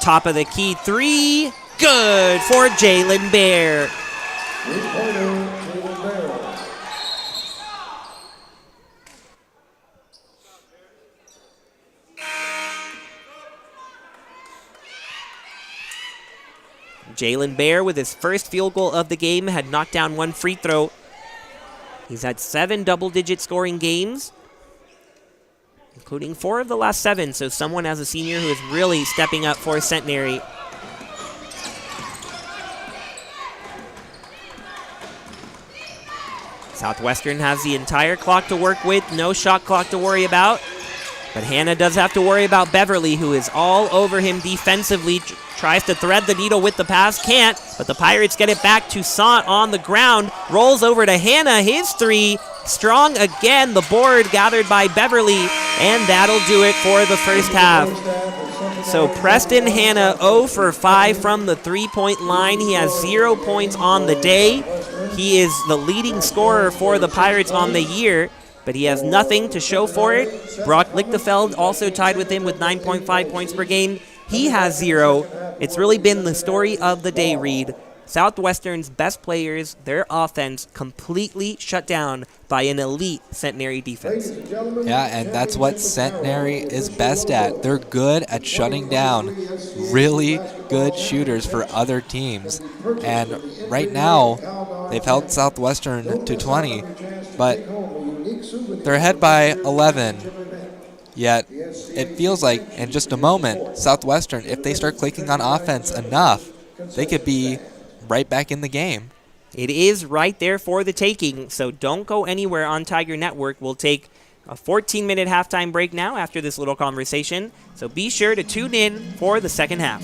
Top of the key three. Good for Jalen Bear. 3-pointer, Jalen Bear. Jalen Bear with his first field goal of the game had knocked down one free throw. He's had 7 double-digit scoring games, including 4 of the last 7, so someone as a senior who is really stepping up for Centenary. Southwestern has the entire clock to work with, no shot clock to worry about. But Hannah does have to worry about Beverly, who is all over him defensively. Tries to thread the needle with the pass, can't. But the Pirates get it back to Sant on the ground. Rolls over to Hannah, his three. Strong again, the board gathered by Beverly. And that'll do it for the first half. So Preston Hannah 0 for 5 from the three-point line. He has 0 points on the day. He is the leading scorer for the Pirates on the year, but he has nothing to show for it. Brock Lichtenfeld also tied with him with 9.5 points per game. He has 0. It's really been the story of the day, Reed. Southwestern's best players, their offense, completely shut down by an elite Centenary defense. Yeah, and that's what Centenary is best at. They're good at shutting down really good shooters for other teams. And right now, they've held Southwestern to 20, but they're ahead by 11. Yet, it feels like in just a moment, Southwestern, if they start clicking on offense enough, they could be right back in the game. It is right there for the taking, so don't go anywhere on Tiger Network. We'll take a 14-minute halftime break now after this little conversation, so be sure to tune in for the second half.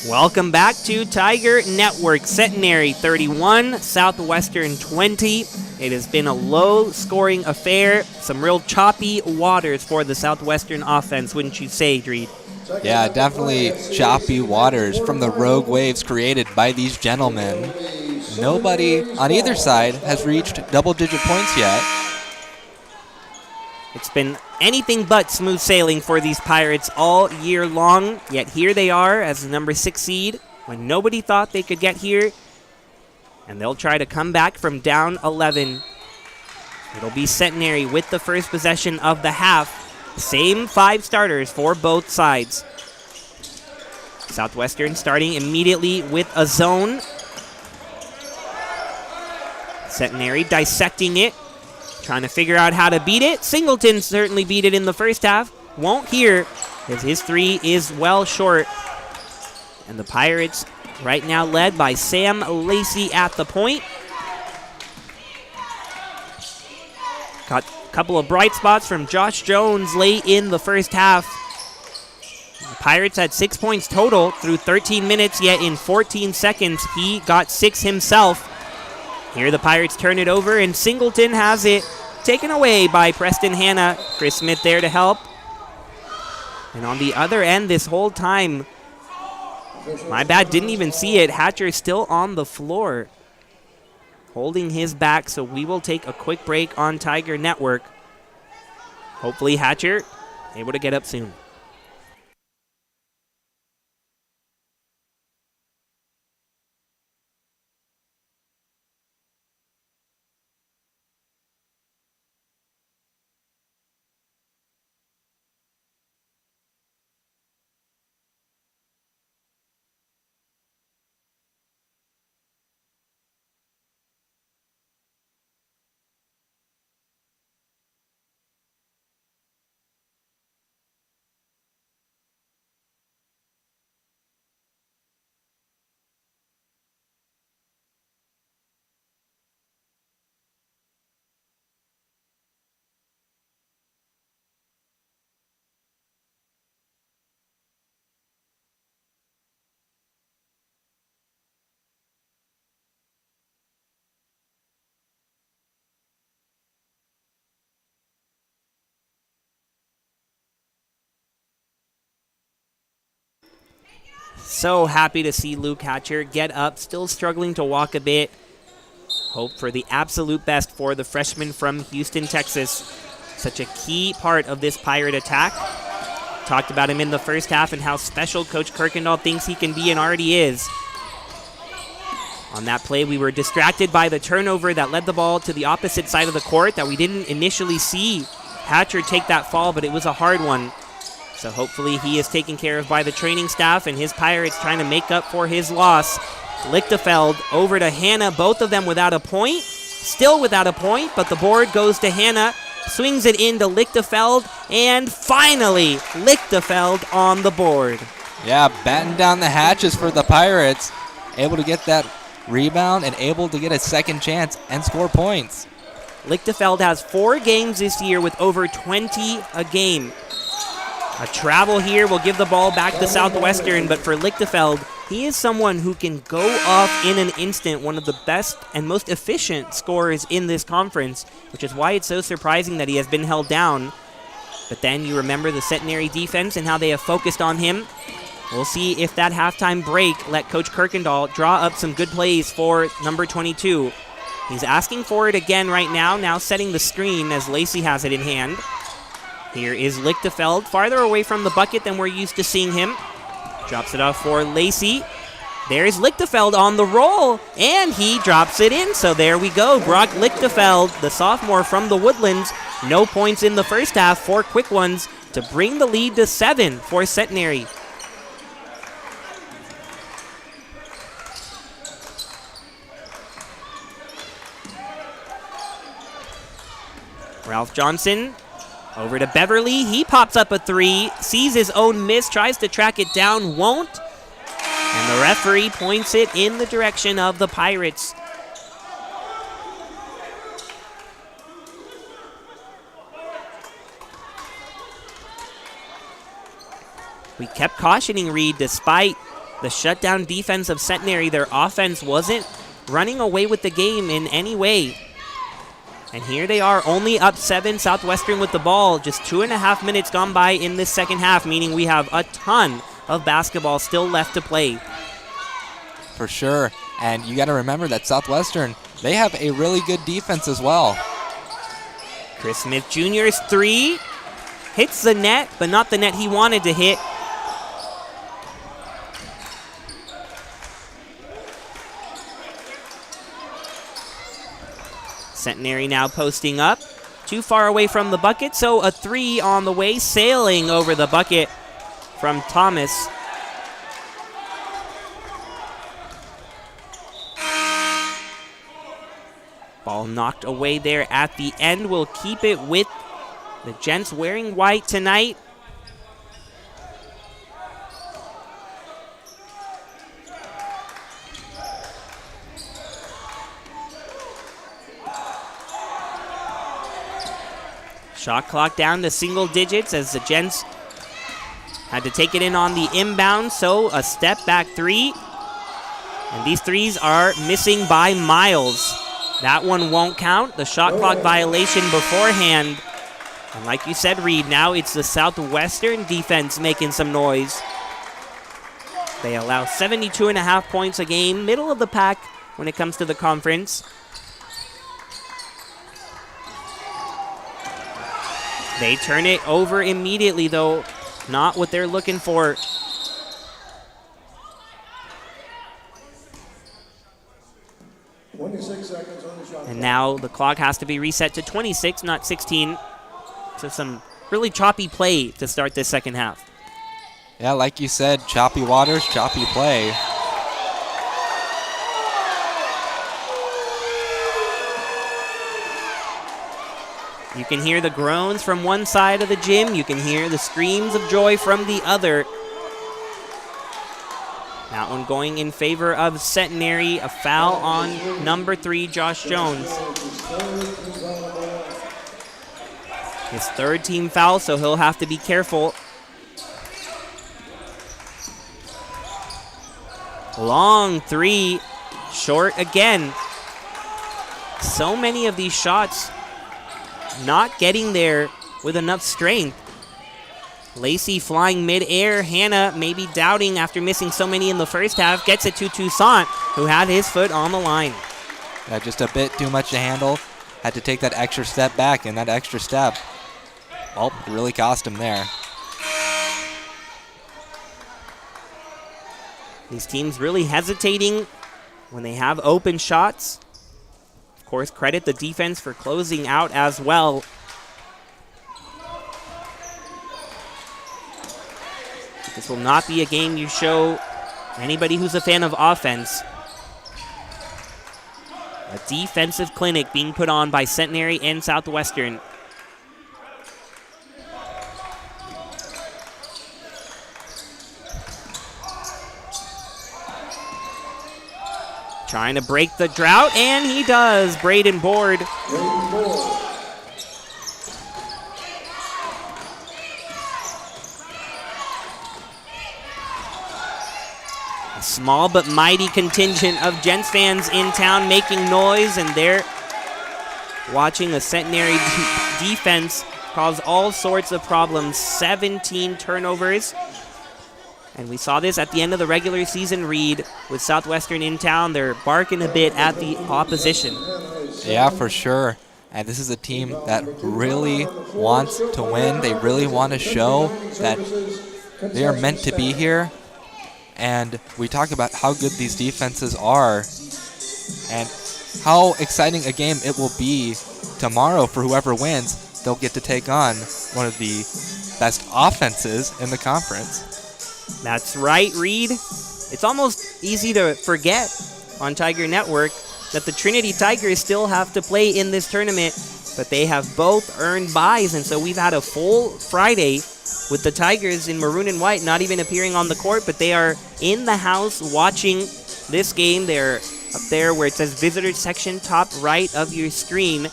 Welcome back to Tiger Network. Centenary 31, Southwestern 20. It has been a low-scoring affair. Some real choppy waters for the Southwestern offense, wouldn't you say, Dreed? Yeah, definitely choppy waters from the rogue waves created by these gentlemen. Nobody on either side has reached double-digit points yet. It's been anything but smooth sailing for these Pirates all year long, yet here they are as the number 6 seed when nobody thought they could get here, and they'll try to come back from down 11. It'll be Centenary with the first possession of the half. Same 5 starters for both sides. Southwestern starting immediately with a zone. Centenary dissecting it, trying to figure out how to beat it. Singleton certainly beat it in the first half. Won't here, as his 3 is well short. And the Pirates right now led by Sam Lacey at the point. Got a couple of bright spots from Josh Jones late in the first half. The Pirates had 6 points total through 13 minutes, yet in 14 seconds he got 6 himself. Here the Pirates turn it over, and Singleton has it taken away by Preston Hanna. Chris Smith there to help. And on the other end this whole time, my bad, didn't even see it. Hatcher still on the floor, holding his back, so we will take a quick break on Tiger Network. Hopefully Hatcher able to get up soon. So happy to see Luke Hatcher get up, still struggling to walk a bit. Hope for the absolute best for the freshman from Houston, Texas. Such a key part of this Pirate attack. Talked about him in the first half and how special Coach Kirkendall thinks he can be and already is. On that play, we were distracted by the turnover that led the ball to the opposite side of the court that we didn't initially see Hatcher take that fall, but it was a hard one. So hopefully he is taken care of by the training staff, and his Pirates trying to make up for his loss. Lichtefeld over to Hanna, both of them without a point. Still without a point, but the board goes to Hanna. Swings it into Lichtefeld, and finally Lichtefeld on the board. Yeah, batten down the hatches for the Pirates. Able to get that rebound and able to get a second chance and score points. Lichtefeld has 4 games this year with over 20 a game. A travel here will give the ball back to Southwestern, but for Lichtefeld, he is someone who can go off in an instant, one of the best and most efficient scorers in this conference, which is why it's so surprising that he has been held down. But then you remember the Centenary defense and how they have focused on him. We'll see if that halftime break let Coach Kirkendall draw up some good plays for number 22. He's asking for it again right now setting the screen as Lacey has it in hand. Here is Lichtefeld, farther away from the bucket than we're used to seeing him. Drops it off for Lacey. There's Lichtefeld on the roll, and he drops it in. So there we go. Brock Lichtefeld, the sophomore from the Woodlands. No points in the first half, 4 quick ones to bring the lead to 7 for Centenary. Ralph Johnson over to Beverly. He pops up a 3, sees his own miss, tries to track it down, won't. And the referee points it in the direction of the Pirates. We kept cautioning Reed despite the shutdown defense of Centenary. Their offense wasn't running away with the game in any way. And here they are, only up 7, Southwestern with the ball. Just 2.5 minutes gone by in this second half, meaning we have a ton of basketball still left to play. For sure. And you got to remember that Southwestern, they have a really good defense as well. Chris Smith Jr.'s 3 hits the net, but not the net he wanted to hit. Centenary now posting up. Too far away from the bucket, so a 3 on the way, sailing over the bucket from Thomas. Ball knocked away there at the end. We'll keep it with the Gents wearing white tonight. Shot clock down to single digits as the Gents had to take it in on the inbound, so a step back 3. And these threes are missing by miles. That one won't count. The shot clock violation beforehand. And like you said, Reed, now it's the Southwestern defense making some noise. They allow 72.5 points a game, middle of the pack when it comes to the conference. They turn it over immediately, though. Not what they're looking for. And now the clock has to be reset to 26, not 16. So some really choppy play to start this second half. Yeah, like you said, choppy waters, choppy play. You can hear the groans from one side of the gym. You can hear the screams of joy from the other. That one going in favor of Centenary. A foul on number 3, Josh Jones. His 3rd team foul, so he'll have to be careful. Long 3, short again. So many of these shots not getting there with enough strength. Lacey flying mid-air. Hannah maybe doubting after missing so many in the first half. Gets it to Toussaint, who had his foot on the line. Yeah, just a bit too much to handle. Had to take that extra step back, and that extra step, well, it really cost him there. These teams really hesitating when they have open shots. Of course, credit the defense for closing out as well. This will not be a game you show anybody who's a fan of offense. A defensive clinic being put on by Centenary and Southwestern. Trying to break the drought, and he does. Braden Board. A small but mighty contingent of Gents fans in town making noise, and they're watching a Centenary defense cause all sorts of problems. 17 turnovers. And we saw this at the end of the regular season, Reed, with Southwestern in town. They're barking a bit at the opposition. Yeah, for sure. And this is a team that really wants to win. They really want to show that they are meant to be here. And we talk about how good these defenses are and how exciting a game it will be tomorrow for whoever wins. They'll get to take on one of the best offenses in the conference. That's right, Reed. It's almost easy to forget on Tiger Network that the Trinity Tigers still have to play in this tournament, but they have both earned byes, and so we've had a full Friday with the Tigers in maroon and white not even appearing on the court, but they are in the house watching this game. They're up there where it says visitor section, top right of your screen.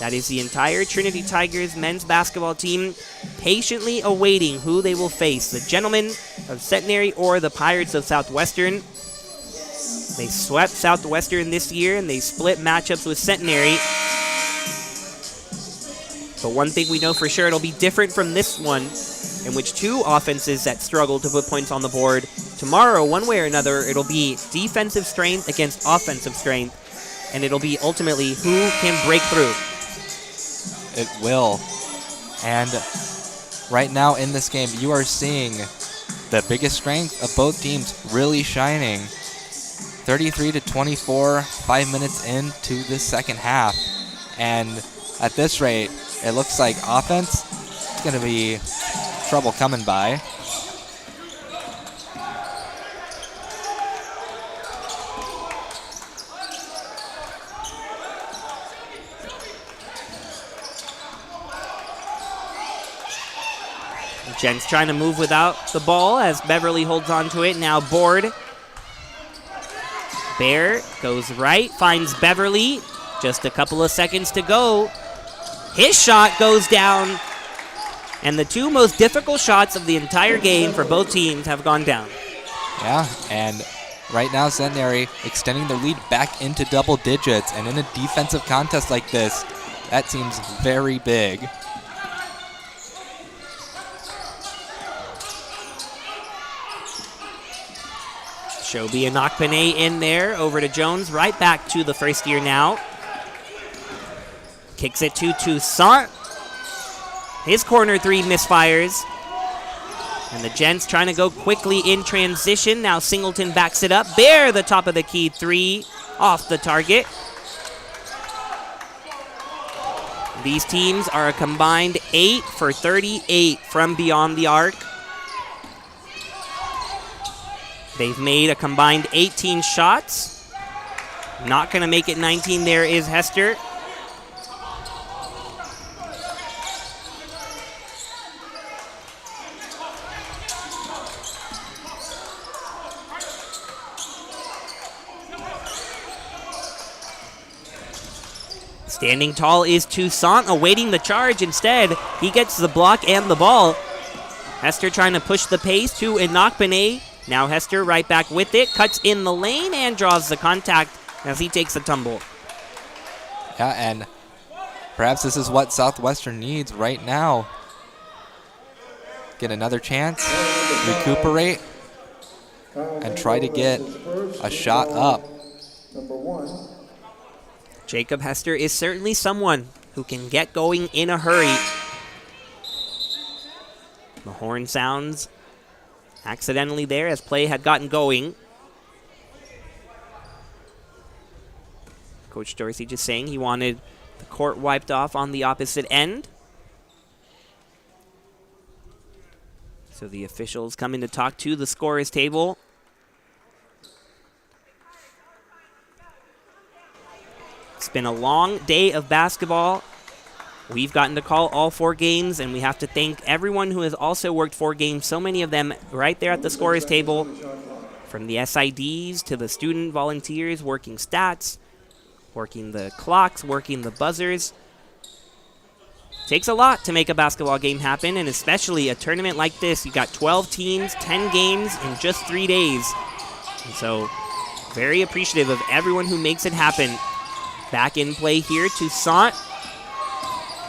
That is the entire Trinity Tigers men's basketball team patiently awaiting who they will face, the Gentlemen of Centenary or the Pirates of Southwestern. They swept Southwestern this year, and they split matchups with Centenary. But one thing we know for sure, it'll be different from this one, in which two offenses that struggle to put points on the board. Tomorrow, one way or another, it'll be defensive strength against offensive strength, and it'll be ultimately who can break through. It will. And right now in this game, you are seeing the biggest strength of both teams really shining. 33-24, 5 minutes into this second half. And at this rate, it looks like offense is going to be trouble coming by. Jen's trying to move without the ball as Beverly holds on to it. Now Board. Bear goes right, finds Beverly. Just a couple of seconds to go. His shot goes down. And the two most difficult shots of the entire game for both teams have gone down. Yeah, and right now Centenary extending their lead back into double digits. And in a defensive contest like this, that seems very big. Shobi and Nakpane in there. Over to Jones. Right back to the first year now. Kicks it to Toussaint. His corner three misfires. And the Gents trying to go quickly in transition. Now Singleton backs it up. Bear, the top of the key three off the target. These teams are a combined 8 for 38 from beyond the arc. They've made a combined 18 shots. Not going to make it 19 there is Hester. Standing tall is Toussaint, awaiting the charge. Instead, he gets the block and the ball. Hester trying to push the pace to Inokpane. Now Hester right back with it, cuts in the lane and draws the contact as he takes a tumble. Yeah, and perhaps this is what Southwestern needs right now. Get another chance, recuperate, and try to get a shot up. Jacob Hester is certainly someone who can get going in a hurry. The horn sounds accidentally there as play had gotten going. Coach Dorsey just saying he wanted the court wiped off on the opposite end. So the officials come in to talk to the scorer's table. It's been a long day of basketball. We've gotten to call all 4 games, and we have to thank everyone who has also worked 4 games, so many of them right there at the scorer's table, from the SIDs to the student volunteers working stats, working the clocks, working the buzzers. Takes a lot to make a basketball game happen, and especially a tournament like this. You got 12 teams, 10 games in just 3 days. And so very appreciative of everyone who makes it happen. Back in play here, Toussaint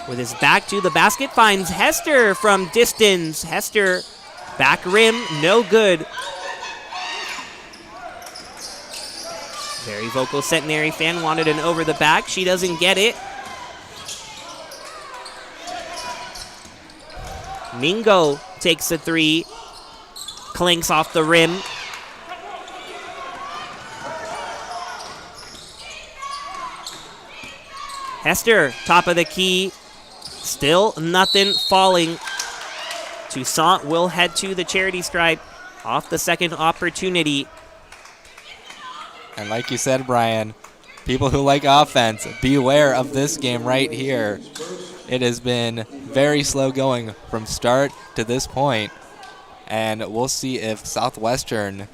with his back to the basket, finds Hester from distance. Hester, back rim, no good. Very vocal Centenary fan wanted an over the back. She doesn't get it. Mingo takes a 3, clinks off the rim. Hester, top of the key. Still nothing falling. Toussaint will head to the charity stripe off the second opportunity. And like you said, Brian, people who like offense, beware of this game right here. It has been very slow going from start to this point, and we'll see if Southwestern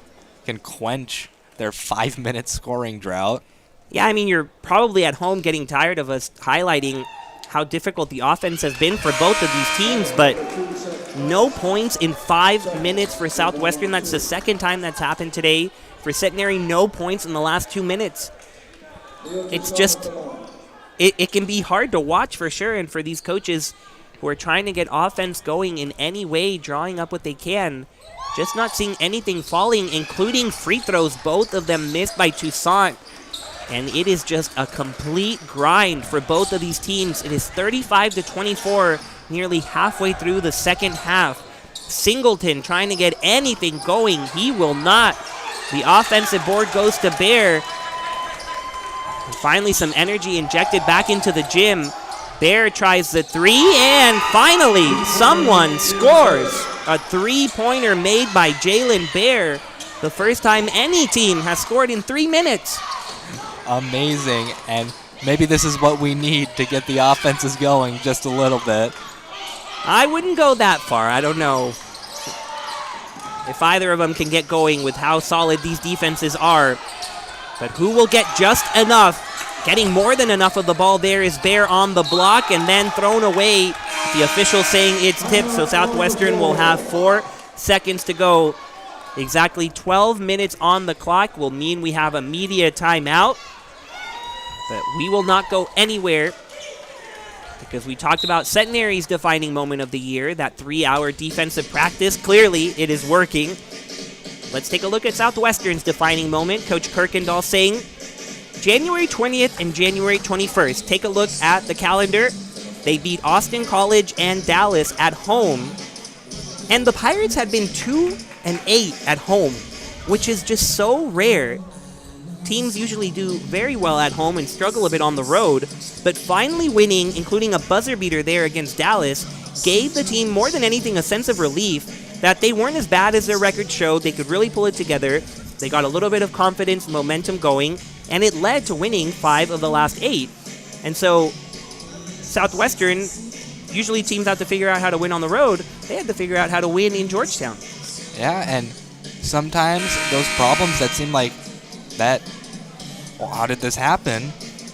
can quench their 5-minute scoring drought. Yeah, I mean, you're probably at home getting tired of us highlighting how difficult the offense has been for both of these teams, but no points in 5 minutes for Southwestern. That's the second time that's happened today. For Centenary, no points in the last 2 minutes. It's just, it can be hard to watch for sure, and for these coaches who are trying to get offense going in any way, drawing up what they can, just not seeing anything falling, including free throws, both of them missed by Toussaint. And it is just a complete grind for both of these teams. It is 35-24, nearly halfway through the second half. Singleton trying to get anything going. He will not. The offensive board goes to Bear. And finally, some energy injected back into the gym. Bear tries the three, and finally, someone scores. A three-pointer made by Jalen Bear. The first time any team has scored in 3 minutes. Amazing, and maybe this is what we need to get the offenses going just a little bit. I wouldn't go that far. I don't know if either of them can get going with how solid these defenses are. But who will get just enough? Getting more than enough of the ball there is Bear on the block and then thrown away. The official saying it's tipped, so Southwestern will have 4 seconds to go. Exactly 12 minutes on the clock will mean we have a media timeout. But we will not go anywhere because we talked about Centenary's defining moment of the year, that 3-hour defensive practice. Clearly, it is working. Let's take a look at Southwestern's defining moment. Coach Kirkendall saying, January 20th and January 21st. Take a look at the calendar. They beat Austin College and Dallas at home. And the Pirates had been 2-8 at home, which is just so rare. Teams usually do very well at home and struggle a bit on the road, but finally winning, including a buzzer beater there against Dallas, gave the team more than anything a sense of relief that they weren't as bad as their record showed. They could really pull it together. They got a little bit of confidence and momentum going, and it led to winning 5 of the last 8. And so Southwestern, usually teams have to figure out how to win on the road. They had to figure out how to win in Georgetown. Yeah, and sometimes those problems that seem like that, well, how did this happen?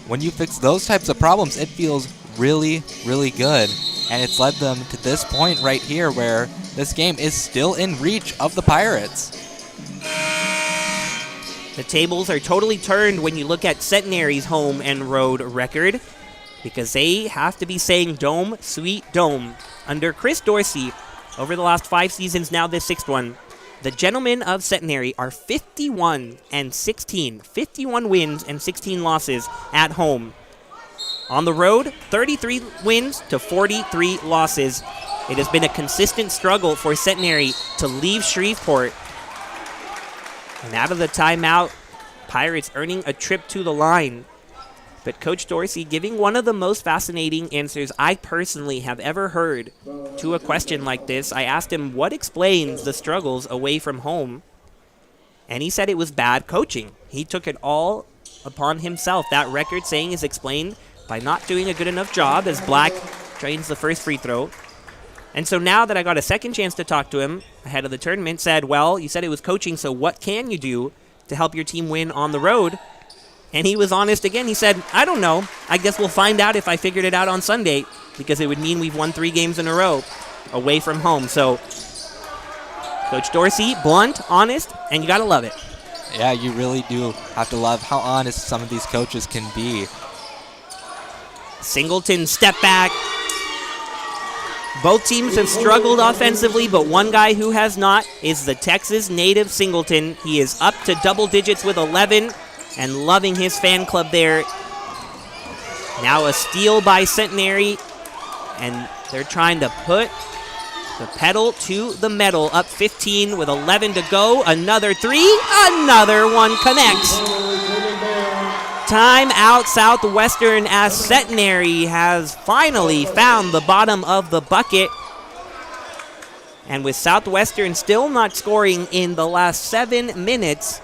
When you fix those types of problems, it feels really, really good. And it's led them to this point right here where this game is still in reach of the Pirates. The tables are totally turned when you look at Centenary's home and road record, because they have to be saying dome, sweet dome. Under Chris Dorsey, over the last 5 seasons, now this 6th one, the gentlemen of Centenary are 51-16. 51 wins and 16 losses at home. On the road, 33 wins to 43 losses. It has been a consistent struggle for Centenary to leave Shreveport. And out of the timeout, Pirates earning a trip to the line. But Coach Dorsey giving one of the most fascinating answers I personally have ever heard to a question like this. I asked him what explains the struggles away from home, and he said it was bad coaching. He took it all upon himself. That record saying is explained by not doing a good enough job as Black drains the first free throw. And so now that I got a second chance to talk to him ahead of the tournament, said, well, you said it was coaching, so what can you do to help your team win on the road? And he was honest again. He said, I don't know. I guess we'll find out if I figured it out on Sunday, because it would mean we've won 3 games in a row away from home. So Coach Dorsey, blunt, honest, and you got to love it. Yeah, you really do have to love how honest some of these coaches can be. Singleton step back. Both teams have struggled offensively, but one guy who has not is the Texas native Singleton. He is up to double digits with 11 and loving his fan club there. Now a steal by Centenary, and they're trying to put the pedal to the metal. Up 15 with 11 to go. Another 3. Another one connects. Timeout Southwestern as Centenary has finally found the bottom of the bucket. And with Southwestern still not scoring in the last 7 minutes,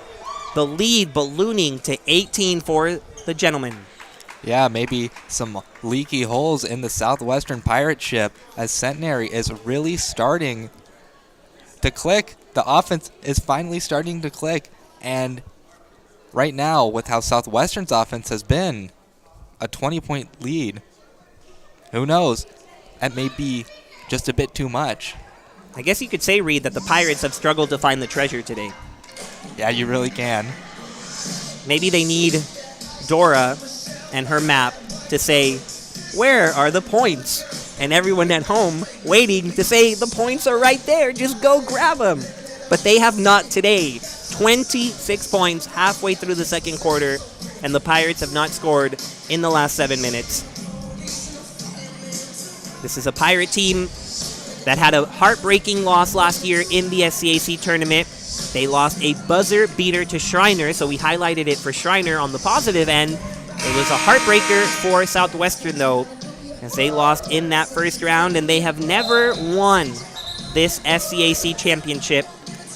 the lead ballooning to 18 for the gentlemen. Yeah, maybe some leaky holes in the Southwestern pirate ship as Centenary is really starting to click. The offense is finally starting to click. And right now, with how Southwestern's offense has been, a 20-point lead who knows? That may be just a bit too much. I guess you could say, Reed, that the Pirates have struggled to find the treasure today. Yeah, you really can. Maybe they need Dora and her map to say, where are the points? And everyone at home waiting to say, the points are right there, just go grab them. But they have not today. 26 points halfway through the second quarter, and the Pirates have not scored in the last 7 minutes. This is a Pirate team that had a heartbreaking loss last year in the SCAC tournament. They lost a buzzer beater to Shriner, so we highlighted it for Shriner on the positive end. It was a heartbreaker for Southwestern, though, as they lost in that first round, and they have never won this SCAC championship.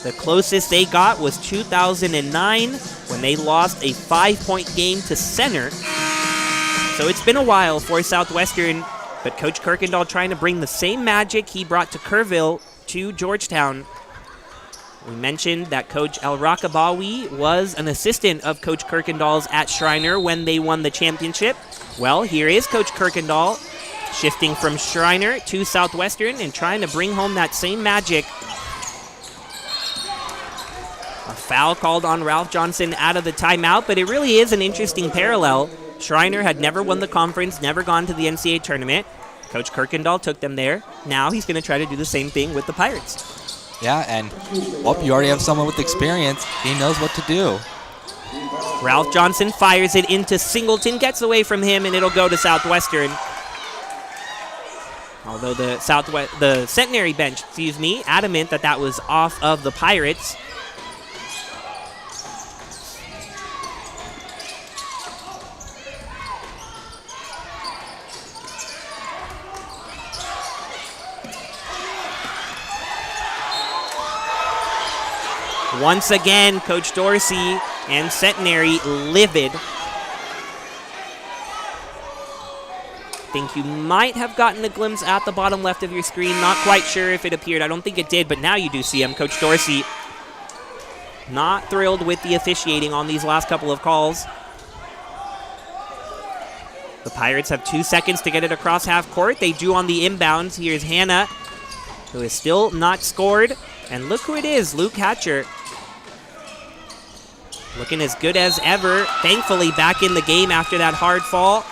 The closest they got was 2009 when they lost a 5-point game to Center. So it's been a while for Southwestern, but Coach Kirkendall trying to bring the same magic he brought to Kerrville to Georgetown. We mentioned that Coach El Rakabawi was an assistant of Coach Kirkendall's at Shriner when they won the championship. Well, here is Coach Kirkendall shifting from Shriner to Southwestern and trying to bring home that same magic. A foul called on Ralph Johnson out of the timeout, but it really is an interesting parallel. Shriner had never won the conference, never gone to the NCAA tournament. Coach Kirkendall took them there. Now he's going to try to do the same thing with the Pirates. Yeah, and well, you already have someone with experience. He knows what to do. Ralph Johnson fires it into Singleton, gets away from him, and it'll go to Southwestern. Although the Centenary bench, adamant that that was off of the Pirates. Once again, Coach Dorsey and Centenary livid. I think you might have gotten a glimpse at the bottom left of your screen. Not quite sure if it appeared. I don't think it did, but now you do see him. Coach Dorsey not thrilled with the officiating on these last couple of calls. The Pirates have 2 seconds to get it across half court. They do on the inbounds. Here's Hannah, who is still not scored. And look who it is, Luke Hatcher. Looking as good as ever. Thankfully back in the game after that hard fall.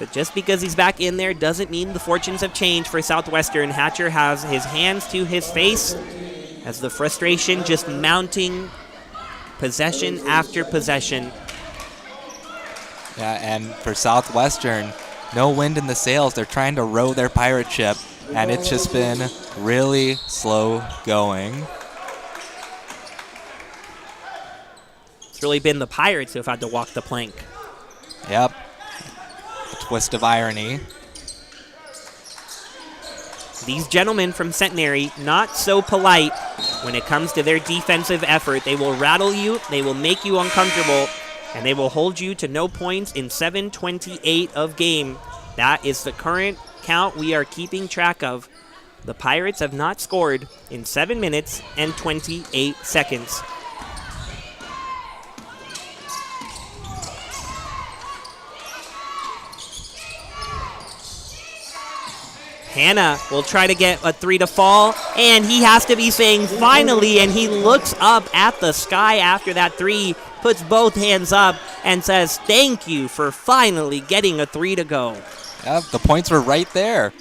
But just because he's back in there doesn't mean the fortunes have changed for Southwestern. Hatcher has his hands to his face as the frustration just mounting possession after possession. Yeah, and for Southwestern, no wind in the sails. They're trying to row their pirate ship, and it's just been really slow going. It's really been the Pirates who have had to walk the plank. Yep. A twist of irony. These gentlemen from Centenary, not so polite when it comes to their defensive effort. They will rattle you, they will make you uncomfortable, and they will hold you to no points in 7:28 of game. That is the current count we are keeping track of. The Pirates have not scored in 7 minutes and 28 seconds. Hannah will try to get a three to fall, and he has to be saying finally, and he looks up at the sky after that three, puts both hands up, and says thank you for finally getting a three to go. Yeah, the points were right there.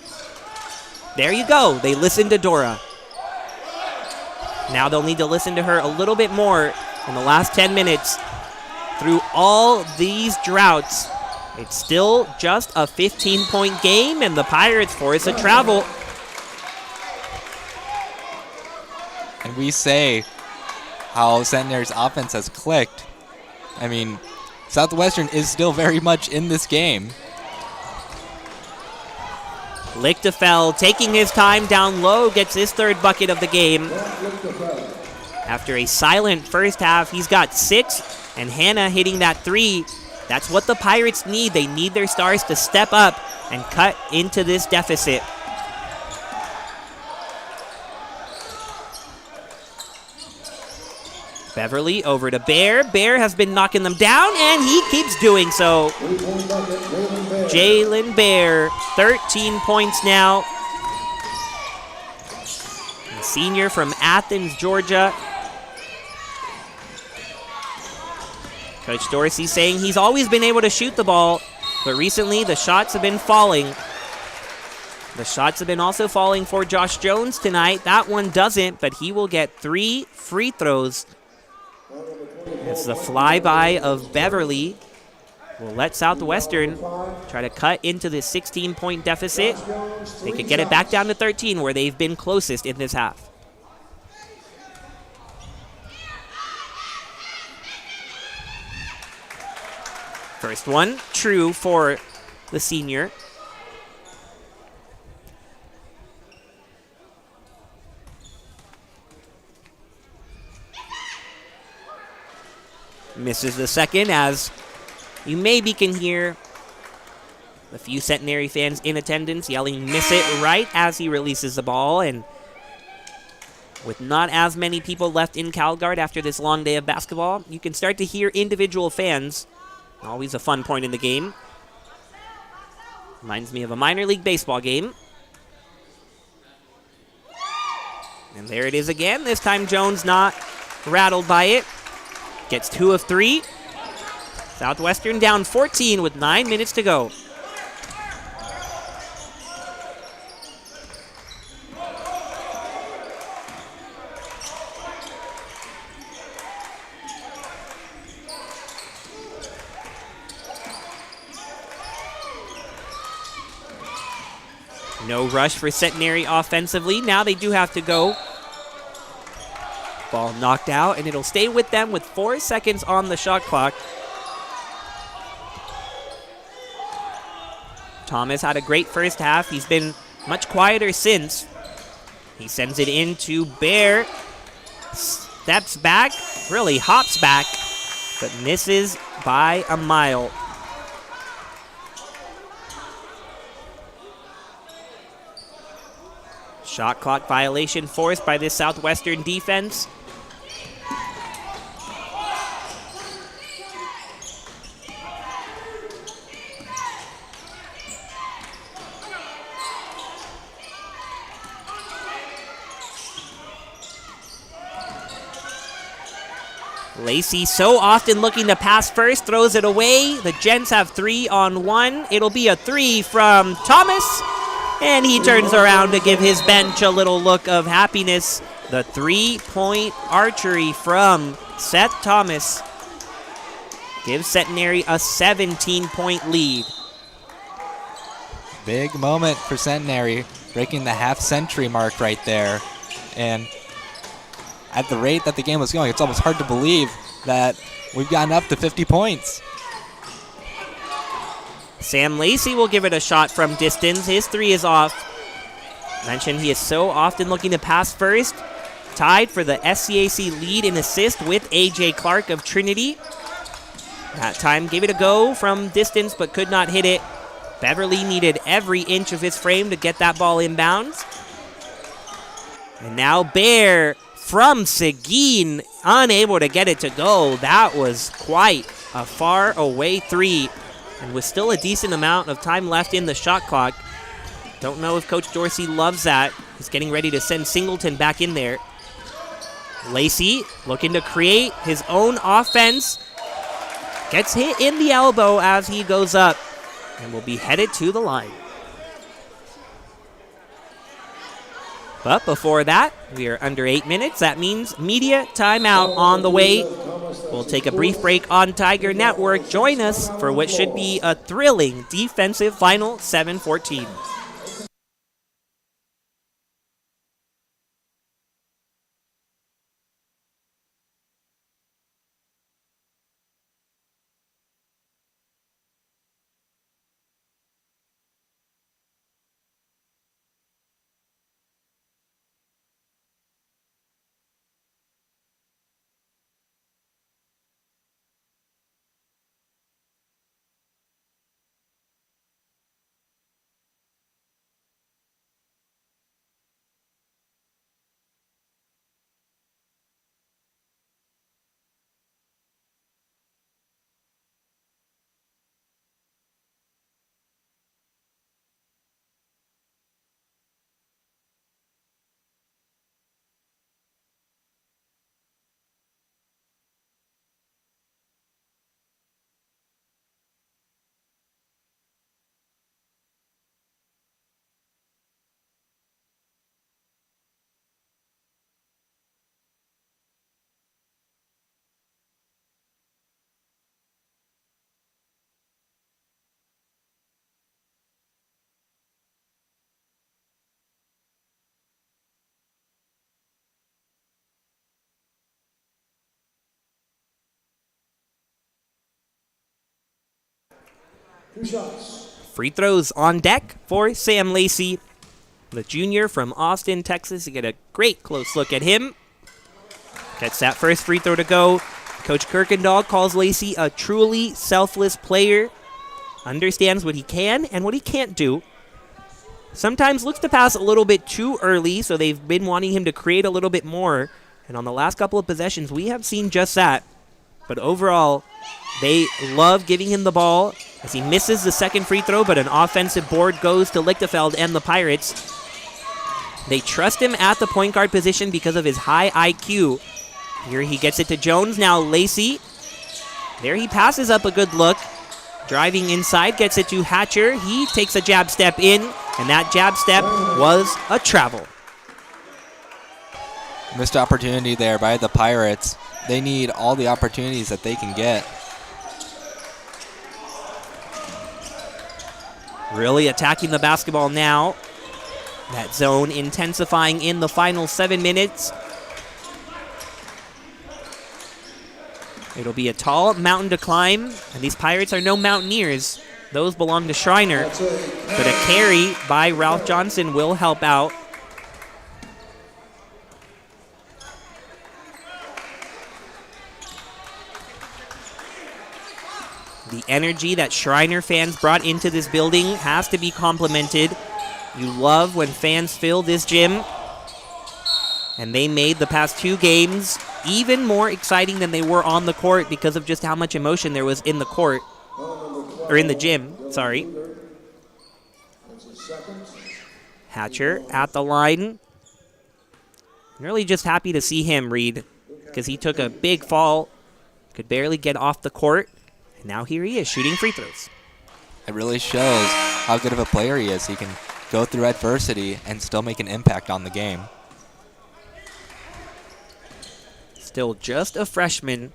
There you go. They listened to Dora. Now they'll need to listen to her a little bit more in the last 10 minutes. Through all these droughts, it's still just a 15-point game, and the Pirates force a travel. And we say how Centenary's offense has clicked. I mean, Southwestern is still very much in this game. Lichtefeld taking his time down low, gets his third bucket of the game. After a silent first half, he's got 6, and Hannah hitting that three. That's what the Pirates need. They need their stars to step up and cut into this deficit. Beverly over to Bear. Bear has been knocking them down, and he keeps doing so. 3-point bucket, Jalen Bear, 13 points now. A senior from Athens, Georgia. Coach Dorsey saying he's always been able to shoot the ball, but recently the shots have been falling. The shots have been also falling for Josh Jones tonight. That one doesn't, but he will get 3 free throws. It's the flyby of Beverly. Will let Southwestern try to cut into the 16-point deficit. They could get it back down to 13, where they've been closest in this half. First one, true for the senior. Misses the second, as you maybe can hear a few Centenary fans in attendance yelling "miss it" right as he releases the ball. And with not as many people left in Calgard after this long day of basketball, you can start to hear individual fans. Always a fun point in the game. Reminds me of a minor league baseball game. And there it is again. This time Jones not rattled by it. Gets 2 of 3. Southwestern down 14 with 9 minutes to go. No rush for Centenary offensively. Now they do have to go. Ball knocked out, and it'll stay with them with 4 seconds on the shot clock. Thomas had a great first half. He's been much quieter since. He sends it in to Bear. Steps back, really hops back, but misses by a mile. Shot clock violation forced by this Southwestern defense. Lacey so often looking to pass first, throws it away. The Gents have 3 on 1. It'll be a 3 from Thomas, and he turns around to give his bench a little look of happiness. The 3-point archery from Seth Thomas gives Centenary a 17-point lead. Big moment for Centenary, breaking the half-century mark right there. And at the rate that the game was going, it's almost hard to believe that we've gotten up to 50 points. Sam Lacey will give it a shot from distance. His 3 is off. Mentioned he is so often looking to pass first. Tied for the SCAC lead in assist with A.J. Clark of Trinity. That time gave it a go from distance but could not hit it. Beverly needed every inch of his frame to get that ball inbounds. And now Bear from Seguin, unable to get it to go. That was quite a far away 3. And with still a decent amount of time left in the shot clock. Don't know if Coach Dorsey loves that. He's getting ready to send Singleton back in there. Lacey looking to create his own offense. Gets hit in the elbow as he goes up and will be headed to the line. But before that, we are under 8 minutes. That means media timeout on the way. We'll take a brief break on Tiger Network. Join us for what should be a thrilling defensive final, 7-14. 2 shots. Free throws on deck for Sam Lacey, the junior from Austin, Texas. You get a great close look at him. Gets that first free throw to go. Coach Kirkendall calls Lacey a truly selfless player. Understands what he can and what he can't do. Sometimes looks to pass a little bit too early, so they've been wanting him to create a little bit more. And on the last couple of possessions, we have seen just that. But overall, they love giving him the ball as he misses the second free throw, but an offensive board goes to Lichtenfeld and the Pirates. They trust him at the point guard position because of his high IQ. Here he gets it to Jones. Now Lacey. There he passes up a good look. Driving inside, gets it to Hatcher. He takes a jab step in, and that jab step was a travel. Missed opportunity there by the Pirates. They need all the opportunities that they can get. Really attacking the basketball now. That zone intensifying in the final 7 minutes. It'll be a tall mountain to climb, and these Pirates are no mountaineers. Those belong to Schreiner. But a carry by Ralph Johnson will help out. The energy that Schreiner fans brought into this building has to be complimented. You love when fans fill this gym. And they made the past 2 games even more exciting than they were on the court because of just how much emotion there was in the court. Or in the gym, sorry. Hatcher at the line. I'm really just happy to see him, Reed, because he took a big fall, could barely get off the court, and now here he is shooting free throws. It really shows how good of a player he is. He can go through adversity and still make an impact on the game. Still just a freshman.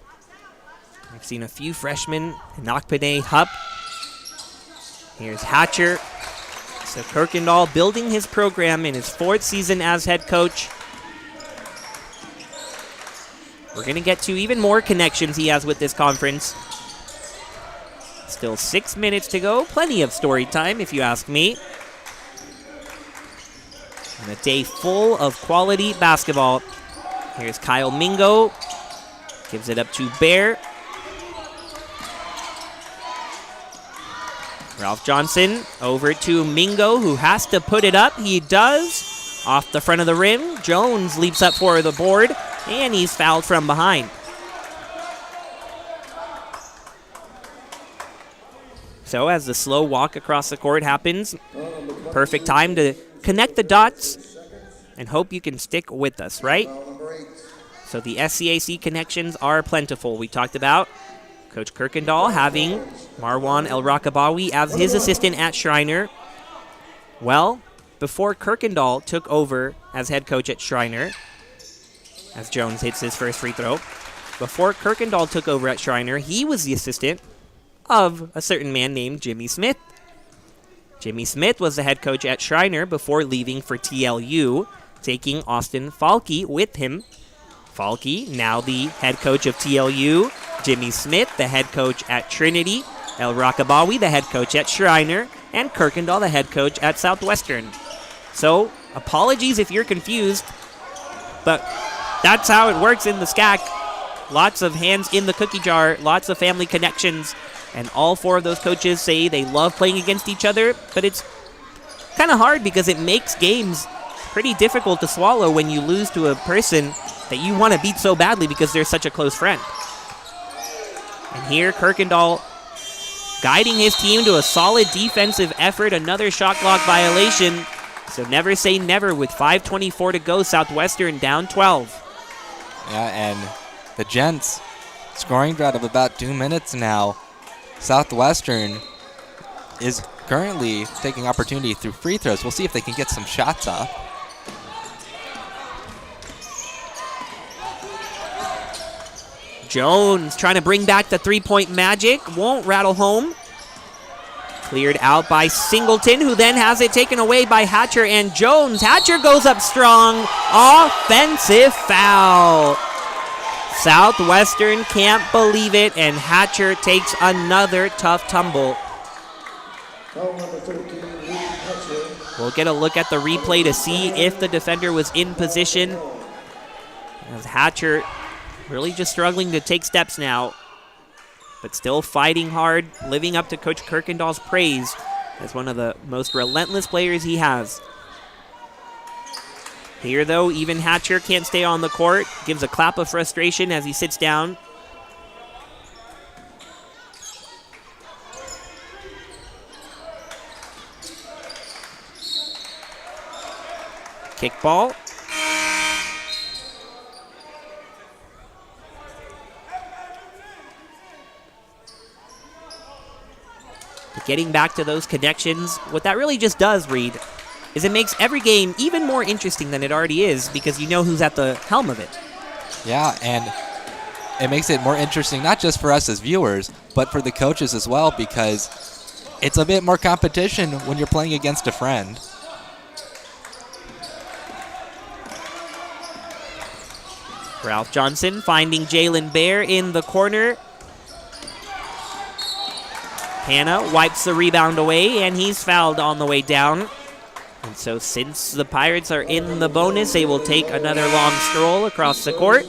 I've seen a few freshmen. Nakpane Hupp. Here's Hatcher. So Kirkendall building his program in his 4th season as head coach. We're going to get to even more connections he has with this conference. Still 6 minutes to go. Plenty of story time, if you ask me. And a day full of quality basketball. Here's Kyle Mingo. Gives it up to Bear. Ralph Johnson over to Mingo, who has to put it up. He does. Off the front of the rim. Jones leaps up for the board, and he's fouled from behind. So as the slow walk across the court happens, perfect time to connect the dots and hope you can stick with us, right? So the SCAC connections are plentiful. We talked about Coach Kirkendall having Marwan El Rakabawi as his assistant at Schreiner. Well, before Kirkendall took over as head coach at Schreiner, as Jones hits his first free throw, before Kirkendall took over at Schreiner, he was the assistant of a certain man named Jimmy Smith. Jimmy Smith was the head coach at Schreiner before leaving for TLU, taking Austin Falke with him. Falke, now the head coach of TLU. Jimmy Smith, the head coach at Trinity. El Rakabawi, the head coach at Schreiner. And Kirkendall, the head coach at Southwestern. So, apologies if you're confused, but that's how it works in the SCAC. Lots of hands in the cookie jar, lots of family connections, and all 4 of those coaches say they love playing against each other, but it's kind of hard because it makes games pretty difficult to swallow when you lose to a person that you want to beat so badly because they're such a close friend. And here, Kirkendall guiding his team to a solid defensive effort, another shot clock violation. So never say never with 5:24 to go, Southwestern down 12. Yeah, and the Gents scoring drought of about 2 minutes now. Southwestern is currently taking opportunity through free throws. We'll see if they can get some shots up. Jones trying to bring back the three-point magic. Won't rattle home. Cleared out by Singleton, who then has it taken away by Hatcher and Jones. Hatcher goes up strong. Offensive foul. Southwestern can't believe it, and Hatcher takes another tough tumble. Foul number 13, Luke Hatcher. We'll get a look at the replay to see if the defender was in position. As Hatcher really just struggling to take steps now, but still fighting hard, living up to Coach Kirkendall's praise as one of the most relentless players he has. Here, though, even Hatcher can't stay on the court. Gives a clap of frustration as he sits down. Kickball. But getting back to those connections, what that really just does, Reed, is it makes every game even more interesting than it already is because you know who's at the helm of it. Yeah, and it makes it more interesting not just for us as viewers, but for the coaches as well, because it's a bit more competition when you're playing against a friend. Ralph Johnson finding Jalen Bear in the corner. Hannah wipes the rebound away, and he's fouled on the way down. And so since the Pirates are in the bonus, they will take another long stroll across the court.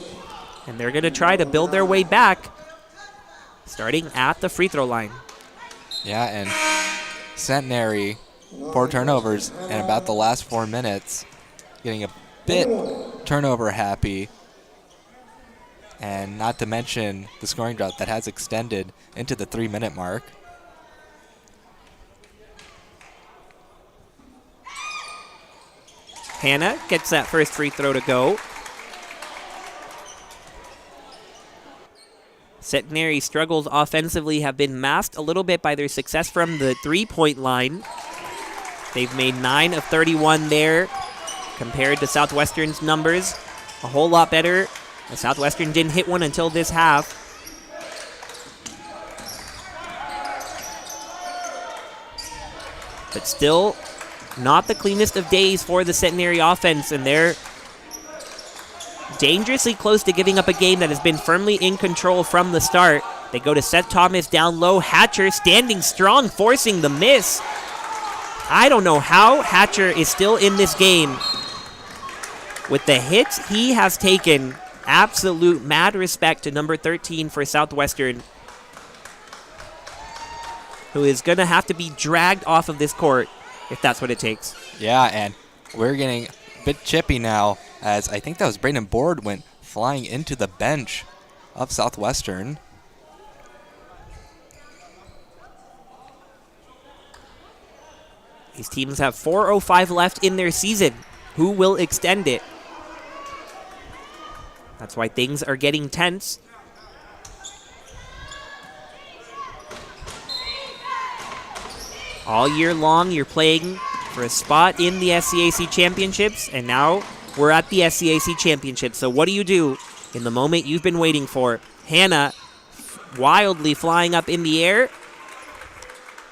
And they're going to try to build their way back, starting at the free throw line. Yeah, and Centenary, 4 turnovers in about the last 4 minutes, getting a bit turnover happy. And not to mention the scoring drought that has extended into the 3-minute mark. Hannah gets that first free throw to go. Centenary's struggles offensively have been masked a little bit by their success from the three-point line. They've made 9 of 31 there compared to Southwestern's numbers. A whole lot better. Southwestern didn't hit one until this half. But still, not the cleanest of days for the Centenary offense, and they're dangerously close to giving up a game that has been firmly in control from the start. They go to Seth Thomas down low. Hatcher standing strong, forcing the miss. I don't know how Hatcher is still in this game. With the hits he has taken, absolute mad respect to number 13 for Southwestern, who is going to have to be dragged off of this court if that's what it takes. Yeah, and we're getting a bit chippy now, as I think that was Braden Board went flying into the bench of Southwestern. These teams have 4:05 left in their season. Who will extend it? That's why things are getting tense. All year long, you're playing for a spot in the SCAC Championships, and now we're at the SCAC Championships. So what do you do in the moment you've been waiting for? Hannah wildly flying up in the air.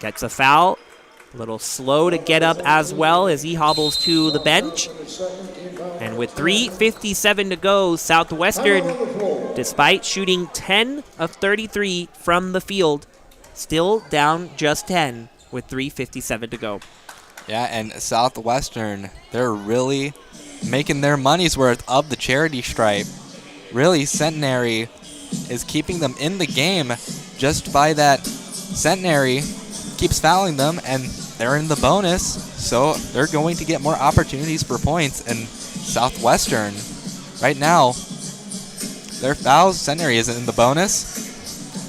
Gets a foul. A little slow to get up as well as he hobbles to the bench. And with 3:57 to go, Southwestern, despite shooting 10 of 33 from the field, still down just 10 with 3:57 to go. Yeah, and Southwestern, they're really making their money's worth of the charity stripe. Really, Centenary is keeping them in the game just by that. Centenary keeps fouling them, and they're in the bonus, so they're going to get more opportunities for points. And Southwestern, right now, their fouls, Centenary isn't in the bonus,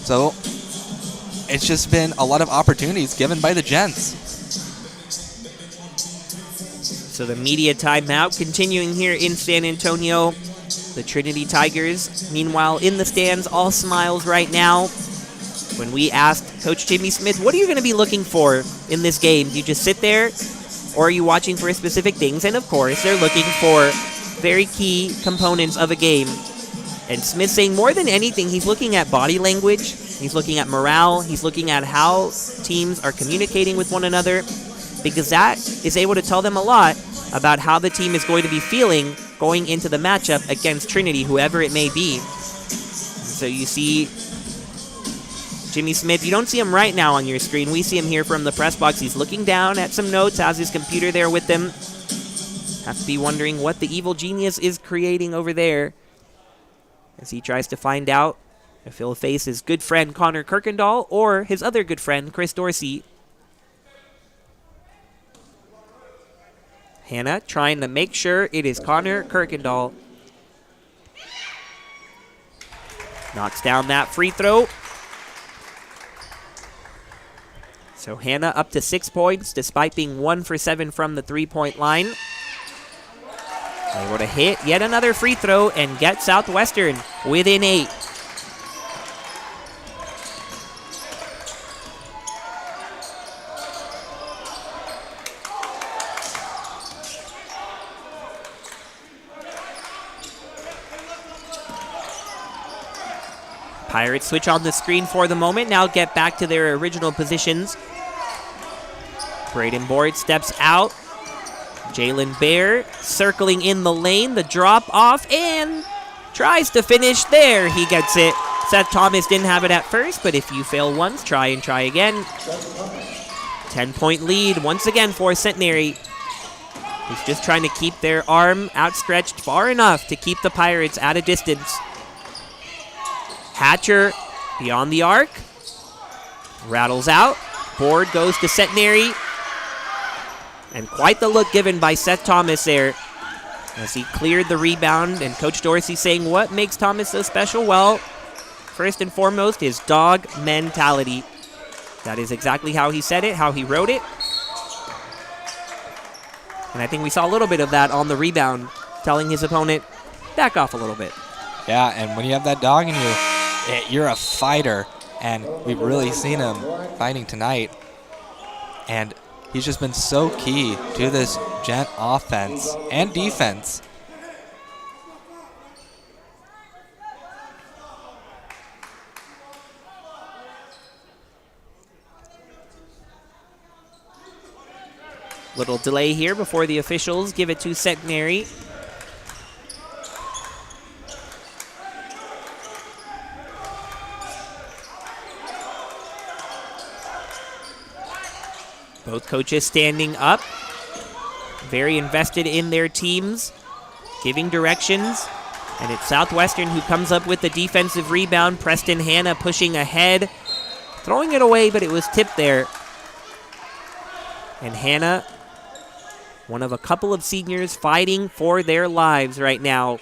so it's just been a lot of opportunities given by the Gents. So the media timeout continuing here in San Antonio. The Trinity Tigers, meanwhile, in the stands, all smiles right now. When we asked Coach Jimmy Smith, what are you going to be looking for in this game? Do you just sit there, or are you watching for specific things? And of course, they're looking for very key components of a game. And Smith saying more than anything, he's looking at body language, he's looking at morale, he's looking at how teams are communicating with one another, because that is able to tell them a lot about how the team is going to be feeling going into the matchup against Trinity, whoever it may be. So you see Jimmy Smith, you don't see him right now on your screen. We see him here from the press box. He's looking down at some notes, has his computer there with him. Have to be wondering what the evil genius is creating over there as he tries to find out if he'll face his good friend Connor Kirkendall or his other good friend Chris Dorsey. Hannah trying to make sure it is Connor Kirkendall. Knocks down that free throw. So Hannah up to 6 points despite being 1 for 7 from the three-point line. Able to hit yet another free throw and get Southwestern within 8. Pirates switch on the screen for the moment, now get back to their original positions. Braden Board steps out. Jalen Bear circling in the lane, the drop off, and tries to finish there. He gets it. Seth Thomas didn't have it at first, but if you fail once, try and try again. 10-point lead once again for Centenary. He's just trying to keep their arm outstretched far enough to keep the Pirates at a distance. Hatcher beyond the arc. Rattles out. Board goes to Centenary. And quite the look given by Seth Thomas there as he cleared the rebound. And Coach Dorsey saying what makes Thomas so special? Well, first and foremost, his dog mentality. That is exactly how he said it, how he wrote it. And I think we saw a little bit of that on the rebound, telling his opponent, back off a little bit. Yeah, and when you have that dog in you, you're a fighter. And we've really seen him fighting tonight. And he's just been so key to this Gent offense and defense. Little delay here before the officials give it to Centenary. Both coaches standing up, very invested in their teams, giving directions. And it's Southwestern who comes up with the defensive rebound. Preston Hanna pushing ahead, throwing it away, but it was tipped there. And Hanna, one of a couple of seniors fighting for their lives right now.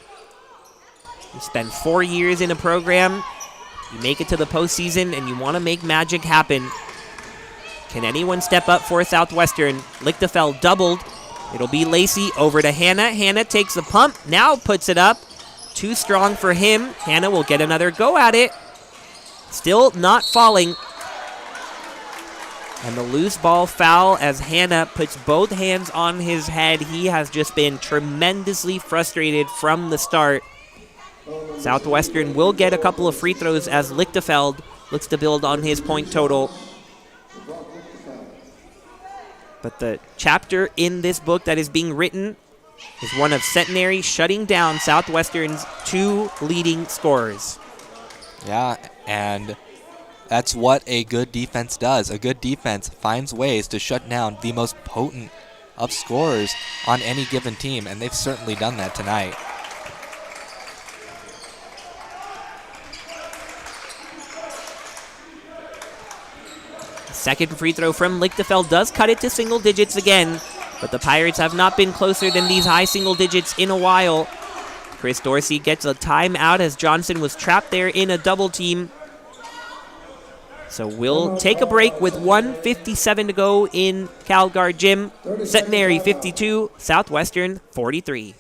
You spend 4 years in a program, you make it to the postseason, and you want to make magic happen. Can anyone step up for Southwestern? Lichtenfeld doubled. It'll be Lacey over to Hanna. Hanna takes the pump, now puts it up. Too strong for him. Hanna will get another go at it. Still not falling. And the loose ball foul as Hanna puts both hands on his head. He has just been tremendously frustrated from the start. Southwestern will get a couple of free throws as Lichtenfeld looks to build on his point total. But the chapter in this book that is being written is one of Centenary shutting down Southwestern's 2 leading scorers. Yeah, and that's what a good defense does. A good defense finds ways to shut down the most potent of scorers on any given team, and they've certainly done that tonight. Second free throw from Lichtenfeld does cut it to single digits again, but the Pirates have not been closer than these high single digits in a while. Chris Dorsey gets a timeout as Johnson was trapped there in a double team. So we'll take a break with 1:57 to go in Calgard Gym. Centenary 52, Southwestern 43.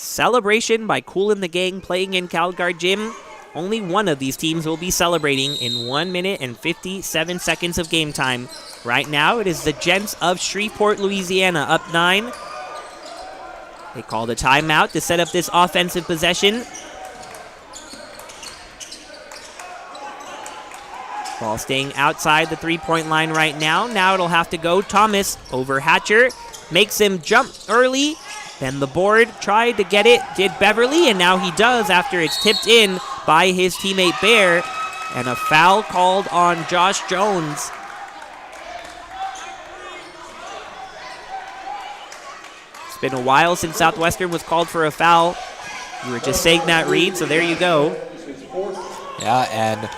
celebration by Kool and the Gang playing in CalGuard Gym. Only one of these teams will be celebrating in 1 minute and 57 seconds of game time. Right now, it is the Gents of Shreveport, Louisiana, up 9. They called a timeout to set up this offensive possession. Ball staying outside the three-point line right now. Now it'll have to go Thomas over Hatcher. Makes him jump early. Then the board tried to get it, did Beverly, and now he does after it's tipped in by his teammate Bear. And a foul called on Josh Jones. It's been a while since Southwestern was called for a foul. You were just saying that, Reed, so there you go. Yeah, and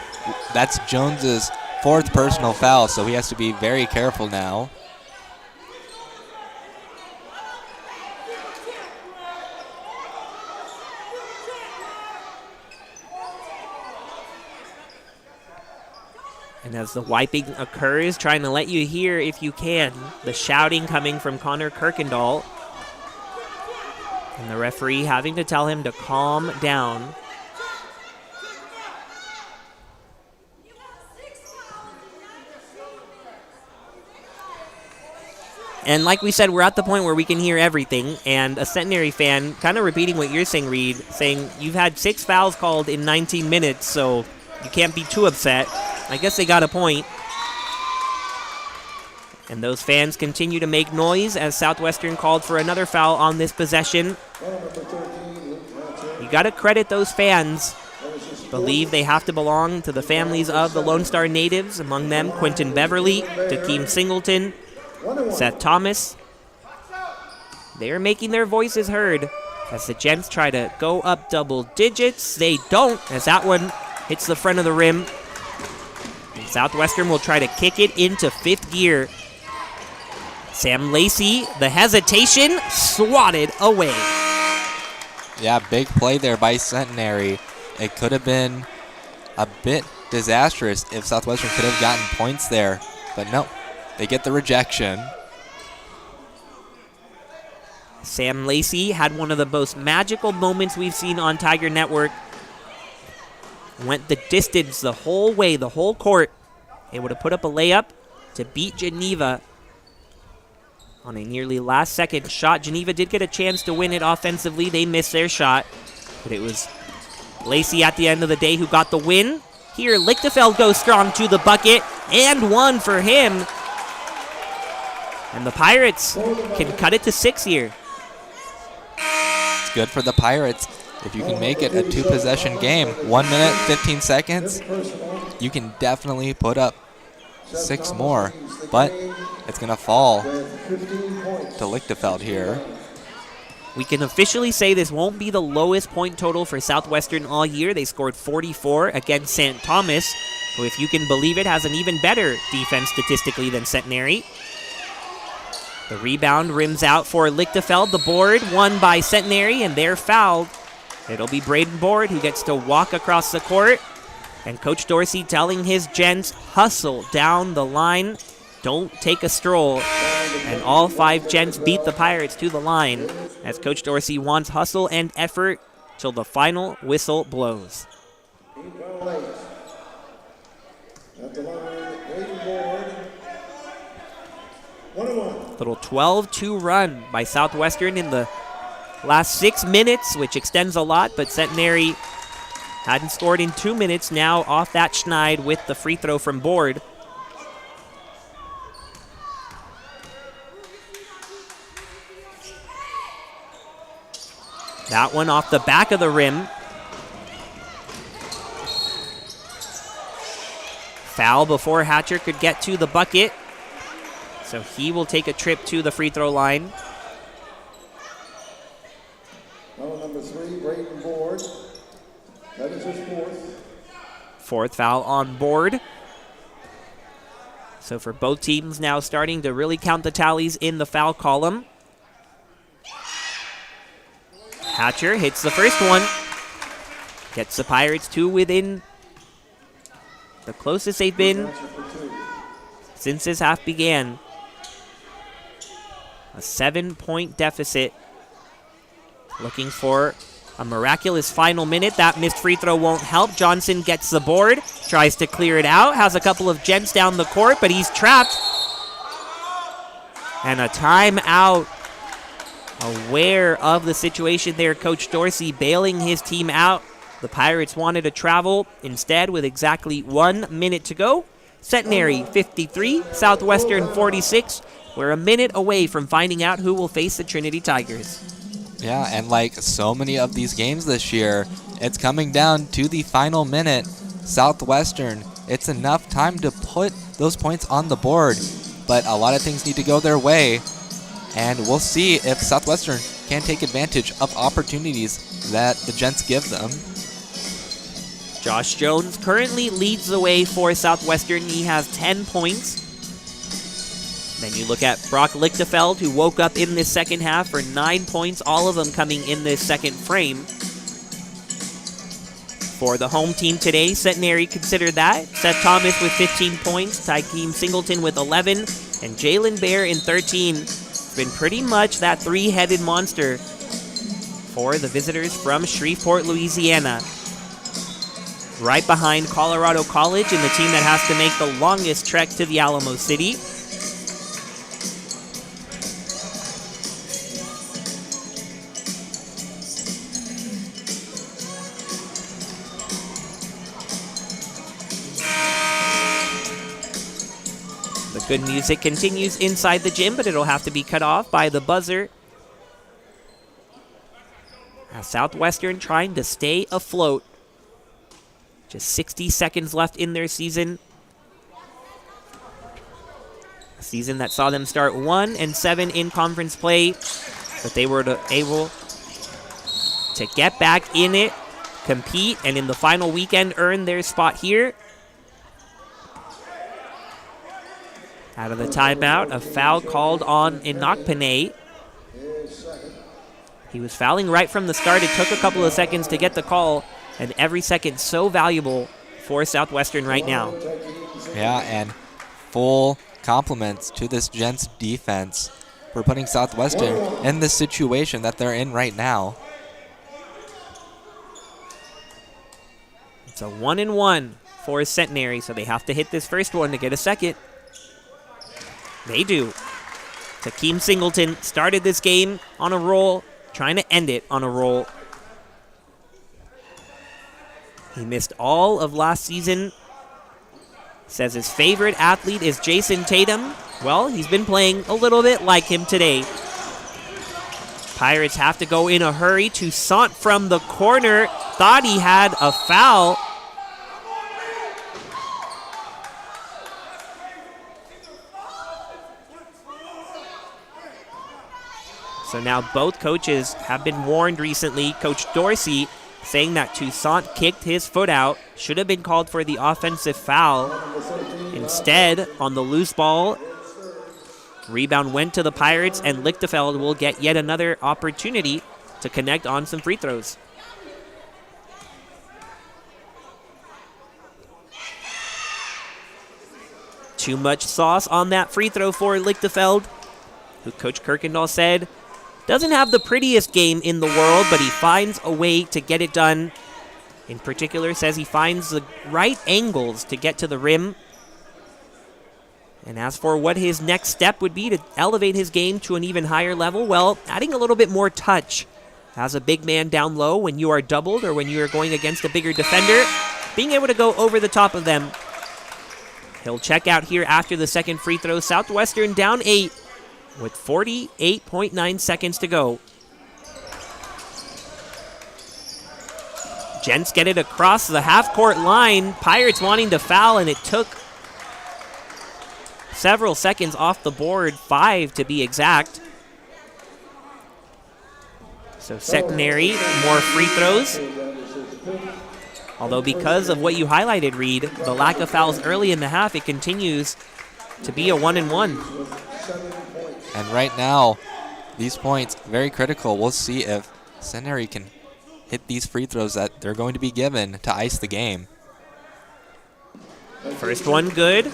that's Jones's 4th personal foul, so he has to be very careful now. And as the wiping occurs, trying to let you hear, if you can, the shouting coming from Connor Kirkendall. And the referee having to tell him to calm down. And like we said, we're at the point where we can hear everything. And a Centenary fan, kind of repeating what you're saying, Reed, saying you've had 6 fouls called in 19 minutes, so you can't be too upset. I guess they got a point. And those fans continue to make noise as Southwestern called for another foul on this possession. You got to credit those fans. Believe they have to belong to the families of the Lone Star natives, among them Quentin Beverly, Dakeem Singleton, Seth Thomas. They are making their voices heard as the Gents try to go up double digits. They don't, as that one hits the front of the rim. And Southwestern will try to kick it into 5th gear. Sam Lacey, the hesitation, swatted away. Yeah, big play there by Centenary. It could have been a bit disastrous if Southwestern could have gotten points there, but no, they get the rejection. Sam Lacey had one of the most magical moments we've seen on Tiger Network. Went the distance the whole way, the whole court. Able to put up a layup to beat Geneva on a nearly last-second shot. Geneva did get a chance to win it offensively. They missed their shot, but it was Lacey at the end of the day who got the win. Here, Lichtenfeld goes strong to the bucket, and one for him. And the Pirates can cut it to 6 here. It's good for the Pirates. If you can make it a 2-possession game, 1 minute, 15 seconds, you can definitely put up 6 more. But it's going to fall to Lichtenfeld here. We can officially say this won't be the lowest point total for Southwestern all year. They scored 44 against St. Thomas, who, if you can believe it, has an even better defense statistically than Centenary. The rebound rims out for Lichtenfeld. The board won by Centenary, and they're fouled. It'll be Braden Board who gets to walk across the court. And Coach Dorsey telling his Gents, hustle down the line. Don't take a stroll. And all 5 Gents beat the Pirates to the line as Coach Dorsey wants hustle and effort till the final whistle blows. Little 12-2 run by Southwestern in the last 6 minutes, which extends a lot, but Centenary hadn't scored in 2 minutes. Now off that schneid with the free throw from Board. That one off the back of the rim. Foul before Hatcher could get to the bucket. So he will take a trip to the free throw line. Foul number 3, Braden Board. That is his 4th. 4th foul on Board. So for both teams now starting to really count the tallies in the foul column. Hatcher hits the first one. Gets the Pirates to within the closest they've been since this half began. A 7-point deficit Looking for a miraculous final minute. That missed free throw won't help. Johnson gets the board, tries to clear it out, has a couple of gents down the court, but he's trapped. And a timeout. Aware of the situation there, Coach Dorsey bailing his team out. The Pirates wanted to travel. Instead, with exactly 1 minute to go, Centenary 53, Southwestern 46. We're a minute away from finding out who will face the Trinity Tigers. Yeah, and like so many of these games this year, it's coming down to the final minute. Southwestern, it's enough time to put those points on the board, but a lot of things need to go their way, and we'll see if Southwestern can take advantage of opportunities that the Gents give them. Josh Jones currently leads the way for Southwestern. He has 10 points. Then you look at Brock Lichtefeld, who woke up in this second half for 9 points, all of them coming in this second frame. For the home team today, Centenary considered that. Seth Thomas with 15 points, Tykeem Singleton with 11, and Jalen Bear in 13. It's been pretty much that three-headed monster for the visitors from Shreveport, Louisiana. Right behind Colorado College and the team that has to make the longest trek to the Alamo City. The good music continues inside the gym, but it'll have to be cut off by the buzzer. Southwestern trying to stay afloat. Just 60 seconds left in their season. A season that saw them start 1-7 in conference play, but they were able to get back in it, compete, and in the final weekend earn their spot here. Out of the timeout, a foul called on Inokpane. He was fouling right from the start. It took a couple of seconds to get the call, and every second so valuable for Southwestern right now. Yeah, and full compliments to this Gents defense for putting Southwestern in the situation that they're in right now. It's a 1-1 for Centenary, so they have to hit this first one to get a second. They do. Tykeem Singleton started this game on a roll, trying to end it on a roll. He missed all of last season. Says his favorite athlete is Jason Tatum. Well, he's been playing a little bit like him today. Pirates have to go in a hurry. Toussaint from the corner. Thought he had a foul. So now both coaches have been warned recently. Coach Dorsey saying that Toussaint kicked his foot out, should have been called for the offensive foul. Instead, on the loose ball, rebound went to the Pirates, and Lichtefeld will get yet another opportunity to connect on some free throws. Too much sauce on that free throw for Lichtefeld, who Coach Kirkendall said doesn't have the prettiest game in the world, but he finds a way to get it done. In particular, says he finds the right angles to get to the rim. And as for what his next step would be to elevate his game to an even higher level, well, adding a little bit more touch. As a big man down low, when you are doubled or when you are going against a bigger defender, being able to go over the top of them. He'll check out here after the second free throw. Southwestern down 8. With 48.9 seconds to go. Gents get it across the half-court line. Pirates wanting to foul, and it took several seconds off the board, 5 to be exact. So Centenary, more free throws. Although because of what you highlighted, Reed, the lack of fouls early in the half, it continues to be a 1-1. And right now, these points, very critical. We'll see if Centenary can hit these free throws that they're going to be given to ice the game. First one good.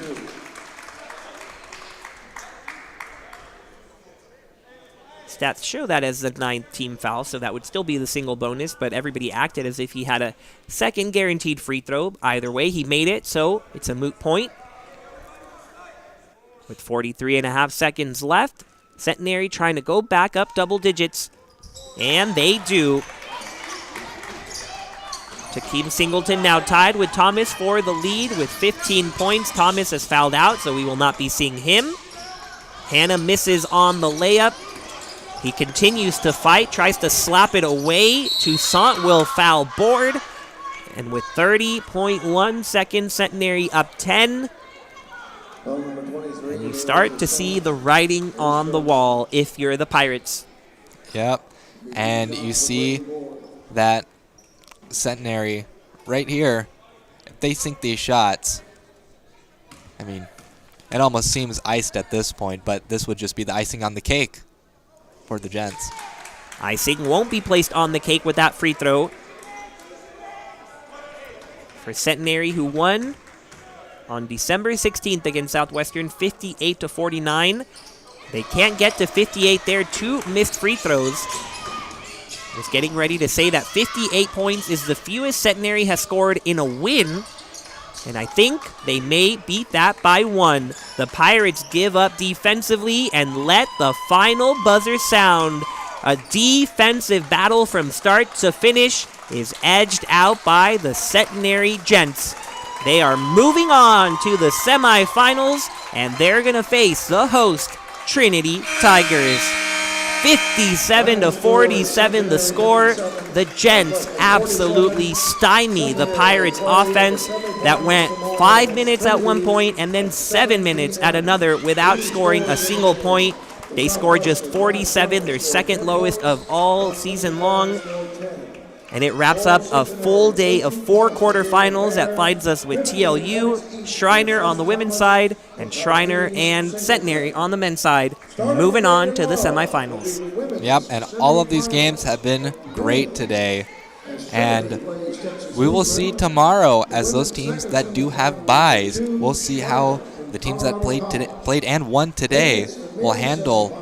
Stats show that as the 9th team foul, so that would still be the single bonus, but everybody acted as if he had a second guaranteed free throw. Either way, he made it, so it's a moot point. With 43.5 seconds left, Centenary trying to go back up double digits, and they do. Takeem Singleton now tied with Thomas for the lead with 15 points. Thomas has fouled out, so we will not be seeing him. Hannah misses on the layup. He continues to fight, tries to slap it away. Toussaint will foul board. And with 30.1 seconds, Centenary up 10. And you start to see the writing on the wall if you're the Pirates. Yep. And you see that Centenary right here, if they sink these shots, I mean, it almost seems iced at this point, but this would just be the icing on the cake for the Gents. Icing won't be placed on the cake with that free throw. For Centenary, who won on December 16th against Southwestern, 58-49. They can't get to 58 there. 2 missed free throws. Just getting ready to say that 58 points is the fewest Centenary has scored in a win. And I think they may beat that by 1. The Pirates give up defensively and let the final buzzer sound. A defensive battle from start to finish is edged out by the Centenary Gents. They are moving on to the semifinals, and they're going to face the host, Trinity Tigers. 57-47 the score. The Gents absolutely stymie the Pirates offense that went 5 minutes at one point and then 7 minutes at another without scoring a single point. They scored just 47, their second lowest of all season long. And it wraps up a full day of 4 quarterfinals that finds us with TLU, Schreiner on the women's side, and Schreiner and Centenary on the men's side, moving on to the semifinals. Yep, and all of these games have been great today. And we will see tomorrow, as those teams that do have byes, we'll see how the teams that played and won today will handle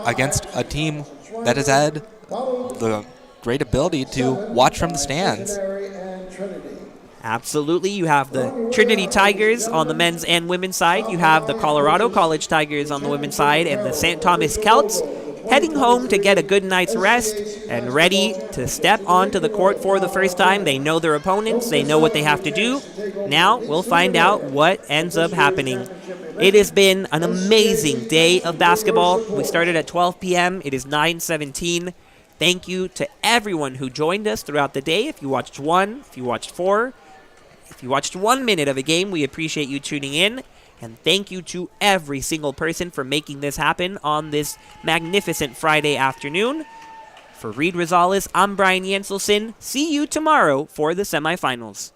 against a team that has had the great ability to watch from the stands. Absolutely. You have the Trinity Tigers on the men's and women's side. You have the Colorado College Tigers on the women's side, and the St. Thomas Celts heading home to get a good night's rest and ready to step onto the court for the first time. They know their opponents. They know what they have to do. Now we'll find out what ends up happening. It has been an amazing day of basketball. We started at 12 p.m. It is 9:17. Thank you to everyone who joined us throughout the day. If you watched 1, if you watched 4, if you watched 1 minute of a game, we appreciate you tuning in. And thank you to every single person for making this happen on this magnificent Friday afternoon. For Reed Rosales, I'm Brian Jenselson. See you tomorrow for the semifinals.